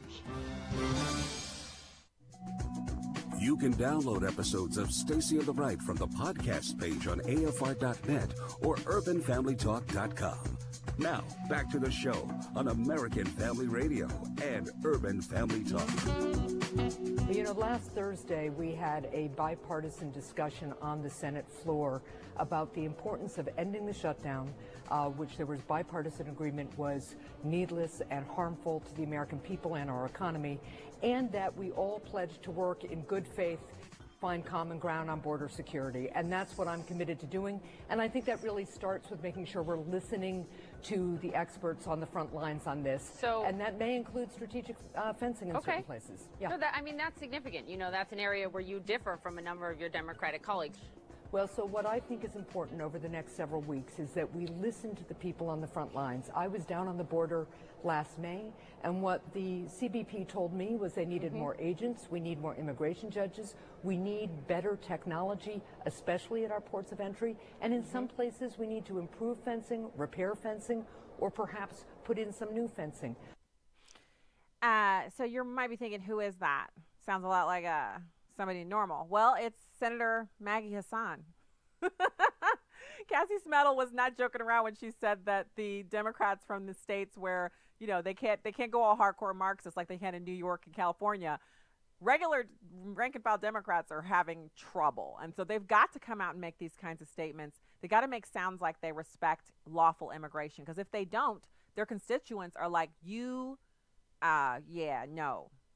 You can download episodes of Stacey on the Right from the podcast page on AFR.net or UrbanFamilyTalk.com. Now, back to the show on American Family Radio and Urban Family Talk. You know, last Thursday we had a bipartisan discussion on the Senate floor about the importance of ending the shutdown, which there was bipartisan agreement was needless and harmful to the American people and our economy, and that we all pledged to work in good faith, find common ground on border security. And that's what I'm committed to doing. And I think that really starts with making sure we're listening to the experts on the front lines on this. And that may include strategic fencing in certain places. Yeah. No, I mean, that's significant. You know, that's an area where you differ from a number of your Democratic colleagues. Well, so what I think is important over the next several weeks is that we listen to the people on the front lines. I was down on the border last May, and what the CBP told me was they needed more agents, we need more immigration judges, we need better technology, especially at our ports of entry, and in some places we need to improve fencing, repair fencing, or perhaps put in some new fencing. So you might be thinking, who is that? Sounds a lot like somebody normal. Well, it's Senator Maggie Hassan. Cassie Smedile was not joking around when she said that the Democrats from the states where, you know, they can't go all hardcore Marxists like they can in New York and California. Regular rank and file Democrats are having trouble. And so they've got to come out and make these kinds of statements. They got to make sounds like they respect lawful immigration, because if they don't, their constituents are like, no,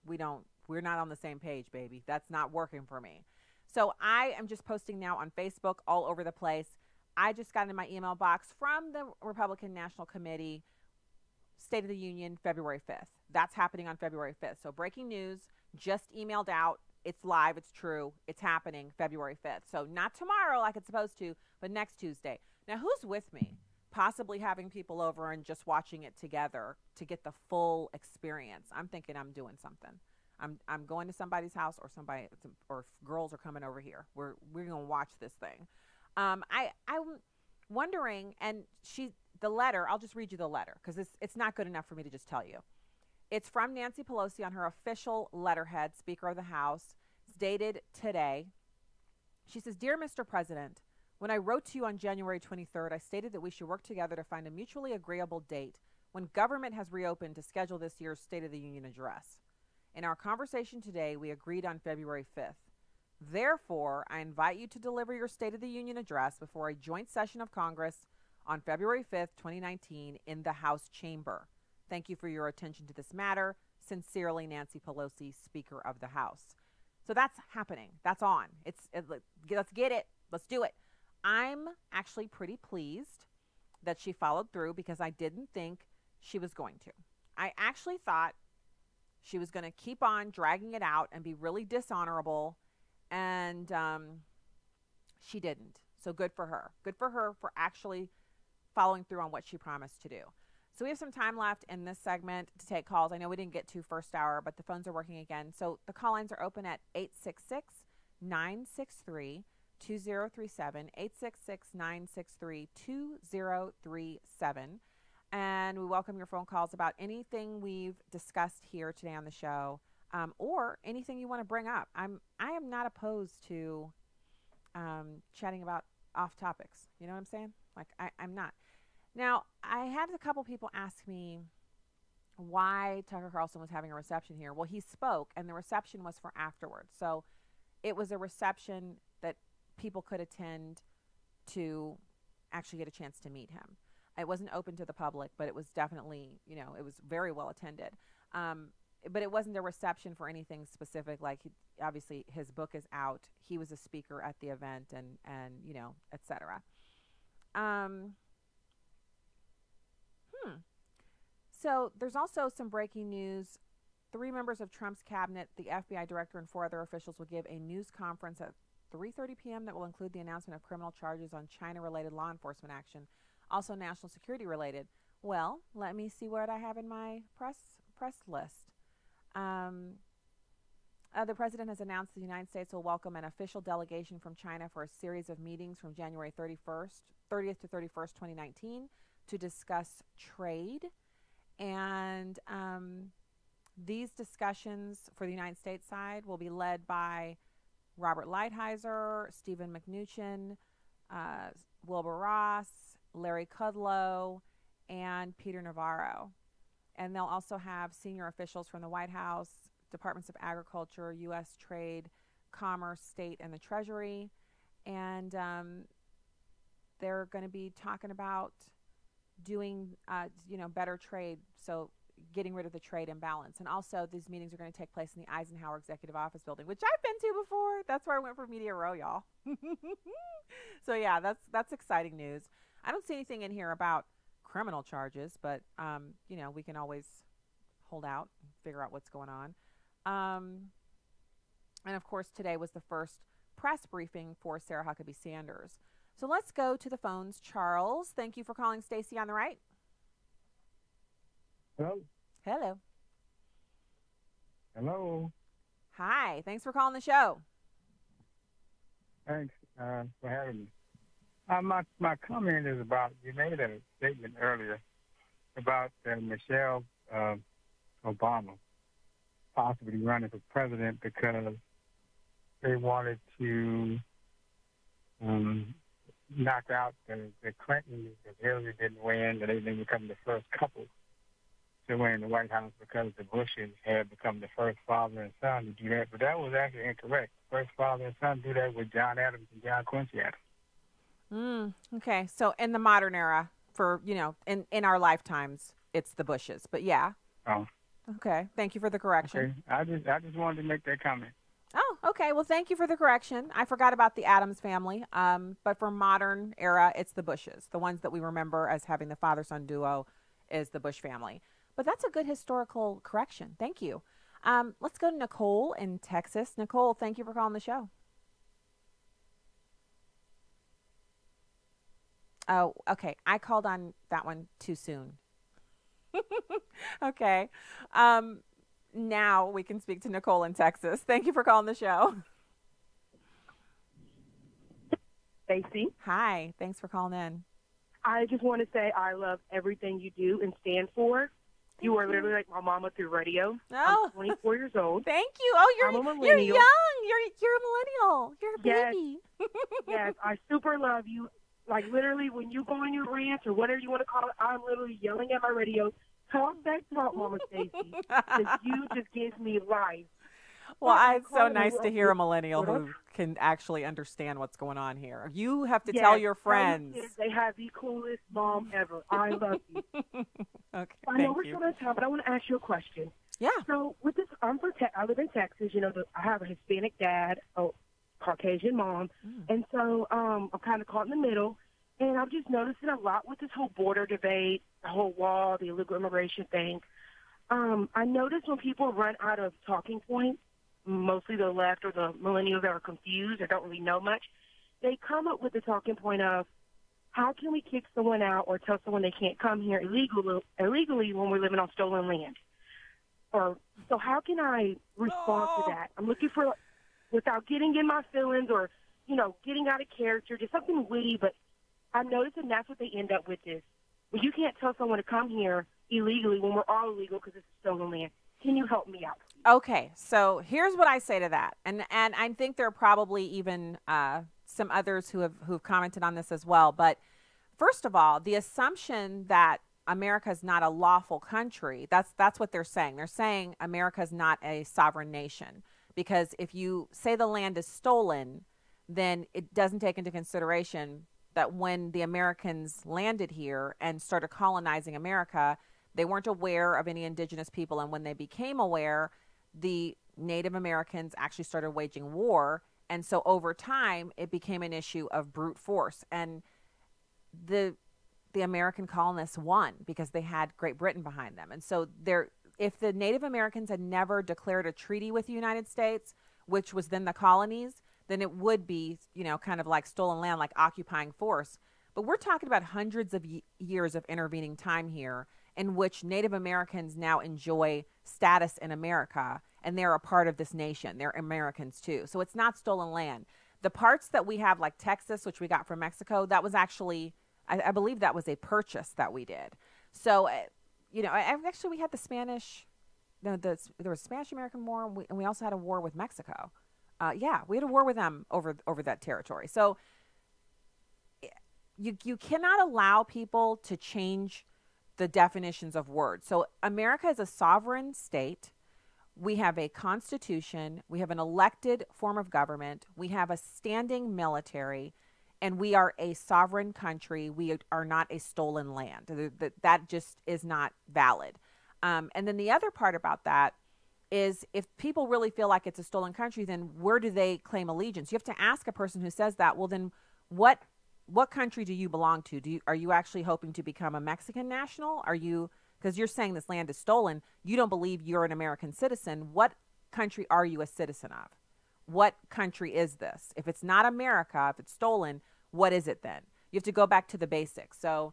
we're not on the same page, baby. That's not working for me. So I am just posting now on Facebook all over the place. I just got in my email box from the Republican National Committee, State of the Union, February 5th. That's happening on February 5th. So breaking news, just emailed out. It's live. It's true. It's happening February 5th. So not tomorrow like it's supposed to, but next Tuesday. Now, who's with me? Possibly having people over and just watching it together to get the full experience. I'm thinking I'm doing something. I'm going to somebody's house, or girls are coming over here. We're going to watch this thing. I'm wondering, and the letter, I'll just read you the letter because it's not good enough for me to just tell you. It's from Nancy Pelosi on her official letterhead, Speaker of the House. It's dated today. She says, "Dear Mr. President, when I wrote to you on January 23rd, I stated that we should work together to find a mutually agreeable date when government has reopened to schedule this year's State of the Union address. In our conversation today, we agreed on February 5th. Therefore, I invite you to deliver your State of the Union address before a joint session of Congress on February 5th, 2019 in the House chamber. Thank you for your attention to this matter. Sincerely, Nancy Pelosi, Speaker of the House." So that's happening. That's on. Let's get it. Let's do it. I'm actually pretty pleased that she followed through because I didn't think she was going to. I actually thought she was going to keep on dragging it out and be really dishonorable, and she didn't. So good for her. Good for her for actually following through on what she promised to do. So we have some time left in this segment to take calls. I know we didn't get to first hour, but the phones are working again. So the call lines are open at 866-963-2037, 866-963-2037. And we welcome your phone calls about anything we've discussed here today on the show, or anything you want to bring up. I am not opposed to chatting about off topics. You know what I'm saying? Like, I'm not. Now, I had a couple people ask me why Tucker Carlson was having a reception here. Well, he spoke, and the reception was for afterwards. So it was a reception that people could attend to actually get a chance to meet him. It wasn't open to the public, but it was definitely, it was very well attended. But it wasn't a reception for anything specific. Like, obviously, his book is out. He was a speaker at the event, and et cetera. So there's also some breaking news. 3 members of Trump's cabinet, the FBI director, and 4 other officials will give a news conference at 3:30 p.m. that will include the announcement of criminal charges on China-related law enforcement action, also national security related. Well, let me see what I have in my press list. The president has announced the United States will welcome an official delegation from China for a series of meetings from January 30th to 31st, 2019 to discuss trade. And these discussions for the United States side will be led by Robert Lighthizer, Stephen Mnuchin, Wilbur Ross, Larry Kudlow, and Peter Navarro. And they'll also have senior officials from the White House, Departments of Agriculture, U.S. Trade, Commerce, State, and the Treasury. And they're going to be talking about doing, better trade, so getting rid of the trade imbalance. And also, these meetings are going to take place in the Eisenhower Executive Office Building, which I've been to before. That's where I went for Media Row, y'all. So, yeah, that's exciting news. I don't see anything in here about criminal charges, but, we can always hold out and figure out what's going on. And, of course, today was the first press briefing for Sarah Huckabee Sanders. So let's go to the phones. Charles, thank you for calling Stacy on the Right. Hello. Hello. Hello. Hi. Thanks for calling the show. Thanks for having me. My comment is about, you made a statement earlier about Michelle Obama possibly running for president because they wanted to knock out the Clintons, because Hillary didn't win, and they didn't become the first couple to win in the White House because the Bushes had become the first father and son to do that. But that was actually incorrect. First father and son do that with John Adams and John Quincy Adams. Okay, so in the modern era, for, in our lifetimes, it's the Bushes. But yeah. Oh. Okay. Thank you for the correction. Okay. I just wanted to make that comment. Oh, okay. Well, thank you for the correction. I forgot about the Addams family. But for modern era, it's the Bushes. The ones that we remember as having the father-son duo is the Bush family. But that's a good historical correction. Thank you. Let's go to Nicole in Texas. Nicole, thank you for calling the show. Oh, okay. I called on that one too soon. Okay. Now we can speak to Nicole in Texas. Thank you for calling the show. Stacy. Hi. Thanks for calling in. I just want to say I love everything you do and stand for. You are literally like my mama through radio. Oh. I'm 24 years old. Thank you. Oh, I'm a you're millennial. young. You're a millennial. You're a Yes. baby. Yes, I super love you. Like literally when you go on your rants or whatever you want to call it, I'm literally yelling at my radio, talk that talk, Mama Stacy. Because you just gives me life. Well, But it's so I'm nice to hear a calling millennial you- who can actually understand what's going on here. You have to Yes, tell your tell friends. kids they have the coolest mom ever. I love you. Okay, I know thank we're you. still out of time, but I want to ask you a question. Yeah. So with this, I live in Texas. You know, I have a Hispanic dad, a Caucasian mom, and so I'm kind of caught in the middle. And I'm just noticing a lot with this whole border debate, the whole wall, the illegal immigration thing. I notice when people run out of talking points, mostly the left or the millennials that are confused or don't really know much, they come up with the talking point of, how can we kick someone out or tell someone they can't come here illegally when we're living on stolen land? Or so how can I respond to that? I'm looking for, without getting in my feelings or, you know, getting out of character, just something witty, but I'm noticing that's what they end up with is, well, you can't tell someone to come here illegally when we're all illegal because it's stolen land. Can you help me out? Okay, so here's what I say to that, and I think there are probably even some others who've commented on this as well. But first of all, the assumption that America is not a lawful country, that's what they're saying. They're saying America is not a sovereign nation because if you say the land is stolen, then it doesn't take into consideration that when the Americans landed here and started colonizing America, they weren't aware of any indigenous people, and when they became aware, the Native Americans actually started waging war, and so over time it became an issue of brute force, and the American colonists won because they had Great Britain behind them. And so if the Native Americans had never declared a treaty with the United States, which was then the colonies, then it would be, you know, kind of like stolen land, like occupying force. But we're talking about hundreds of years of intervening time here in which Native Americans now enjoy status in America, and they're a part of this nation. They're Americans too. So it's not stolen land. The parts that we have, like Texas, which we got from Mexico, that was actually, I believe that was a purchase that we did. So, you know, actually we had the Spanish, there was Spanish-American War, and we also had a war with Mexico. Yeah, we had a war with them over that territory. So you cannot allow people to change the definitions of words. So America is a sovereign state. We have a constitution. We have an elected form of government. We have a standing military, and we are a sovereign country. We are not a stolen land. That just is not valid. And then the other part about that is if people really feel like it's a stolen country, then where do they claim allegiance? You have to ask a person who says that, well, then what country do you belong to? Are you actually hoping to become a Mexican national? Are you, because you're saying this land is stolen, you don't believe you're an American citizen. What country are you a citizen of? What country is this? If it's not America, if it's stolen, what is it then? You have to go back to the basics. So,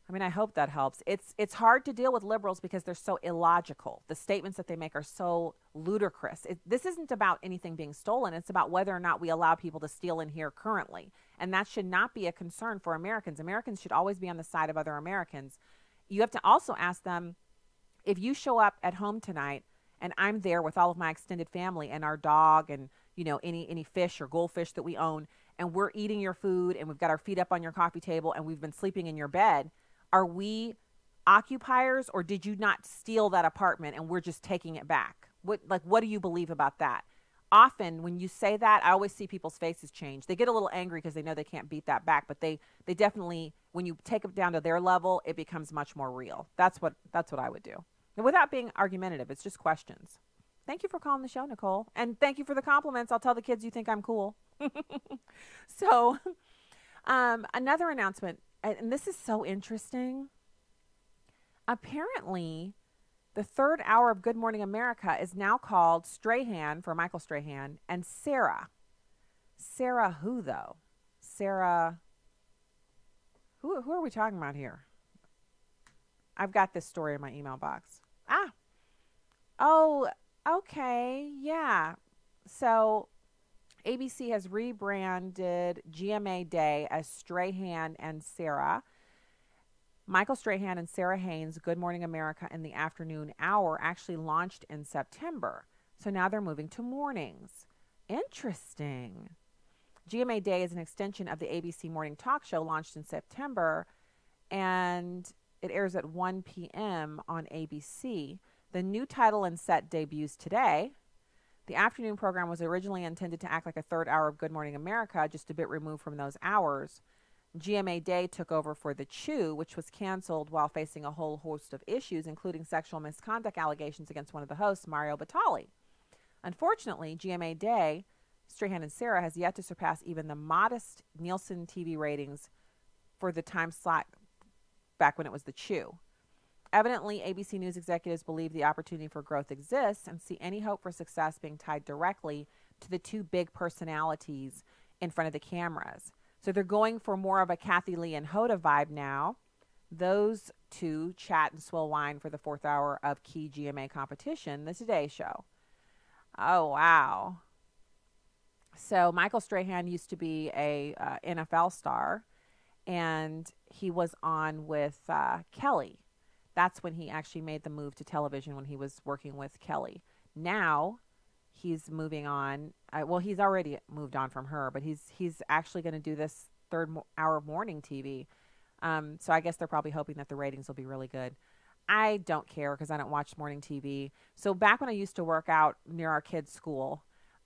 I mean, I hope that helps. It's hard to deal with liberals because they're so illogical. The statements that they make are so ludicrous. This isn't about anything being stolen. It's about whether or not we allow people to steal in here currently. And that should not be a concern for Americans. Americans should always be on the side of other Americans. You have to also ask them, if you show up at home tonight and I'm there with all of my extended family and our dog and, you know, any fish or goldfish that we own, and we're eating your food and we've got our feet up on your coffee table and we've been sleeping in your bed, are we occupiers, or did you not steal that apartment and we're just taking it back? What do you believe about that? often when you say that, I always see people's faces change. They get a little angry because they know they can't beat that back, but they definitely, when you take it down to their level, it becomes much more real. That's what I would do. And without being argumentative, it's just questions. Thank you for calling the show, Nicole. And thank you for the compliments. I'll tell the kids you think I'm cool. So, another announcement, and this is so interesting. Apparently, the third hour of Good Morning America is now called Strahan, for Michael Strahan, and Sarah. Sarah who, though? Sarah, who are we talking about here? I've got this story in my email box. Oh, okay, yeah. So ABC has rebranded GMA Day as Strahan and Sarah. Michael Strahan and Sarah Haynes' Good Morning America in the afternoon hour actually launched in September. So now they're moving to mornings. Interesting. GMA Day is an extension of the ABC morning talk show launched in September, and it airs at 1 p.m. on ABC. The new title and set debuts today. The afternoon program was originally intended to act like a third hour of Good Morning America, just a bit removed from those hours. GMA Day took over for The Chew, which was canceled while facing a whole host of issues, including sexual misconduct allegations against one of the hosts, Mario Batali. Unfortunately, GMA Day, Strahan and Sarah, has yet to surpass even the modest Nielsen TV ratings for the time slot back when it was The Chew. Evidently, ABC News executives believe the opportunity for growth exists and see any hope for success being tied directly to the two big personalities in front of the cameras. So they're going for more of a Kathy Lee and Hoda vibe now. Those two chat and swill wine for the fourth hour of key GMA competition, The Today Show. Oh, wow. So Michael Strahan used to be a NFL star, and he was on with Kelly. That's when he actually made the move to television, when he was working with Kelly. Now he's moving on. Well, he's already moved on from her, but he's actually going to do this third hour of morning TV. So I guess they're probably hoping that the ratings will be really good. I don't care because I don't watch morning TV. So back when I used to work out near our kids' school,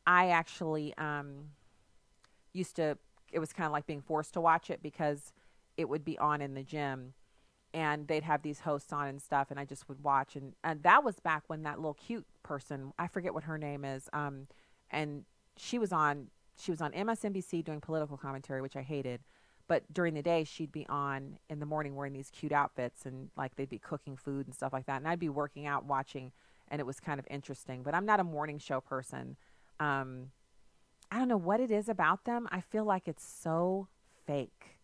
I actually it was kind of like being forced to watch it because it would be on in the gym. And they'd have these hosts on and stuff, and I just would watch. And that was back when that little cute person, I forget what her name is, and she was on MSNBC doing political commentary, which I hated. But during the day, she'd be on in the morning wearing these cute outfits, and like they'd be cooking food and stuff like that. And I'd be working out, watching, and it was kind of interesting. But I'm not a morning show person. I don't know what it is about them. I feel like it's so fake.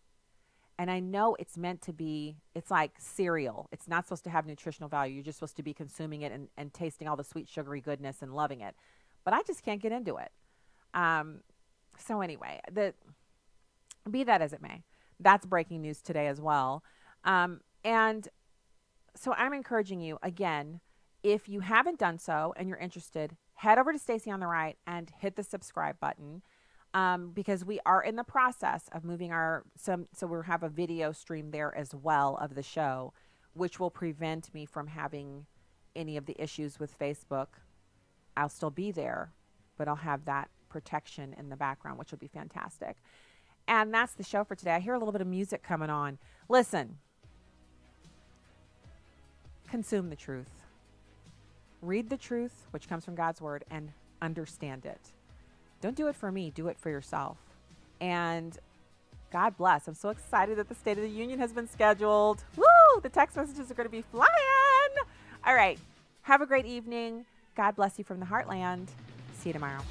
And I know it's meant to be, it's like cereal. It's not supposed to have nutritional value. You're just supposed to be consuming it and tasting all the sweet, sugary goodness and loving it. But I just can't get into it. So anyway, be that as it may, that's breaking news today as well. And so I'm encouraging you, again, if you haven't done so and you're interested, head over to Stacy on the Right and hit the subscribe button. Because we are in the process of moving so we'll have a video stream there as well of the show, which will prevent me from having any of the issues with Facebook. I'll still be there, but I'll have that protection in the background, which will be fantastic. And that's the show for today. I hear a little bit of music coming on. Listen, consume the truth. Read the truth, which comes from God's word, and understand it. Don't do it for me. Do it for yourself. And God bless. I'm so excited that the State of the Union has been scheduled. Woo! The text messages are going to be flying. All right. Have a great evening. God bless you from the Heartland. See you tomorrow.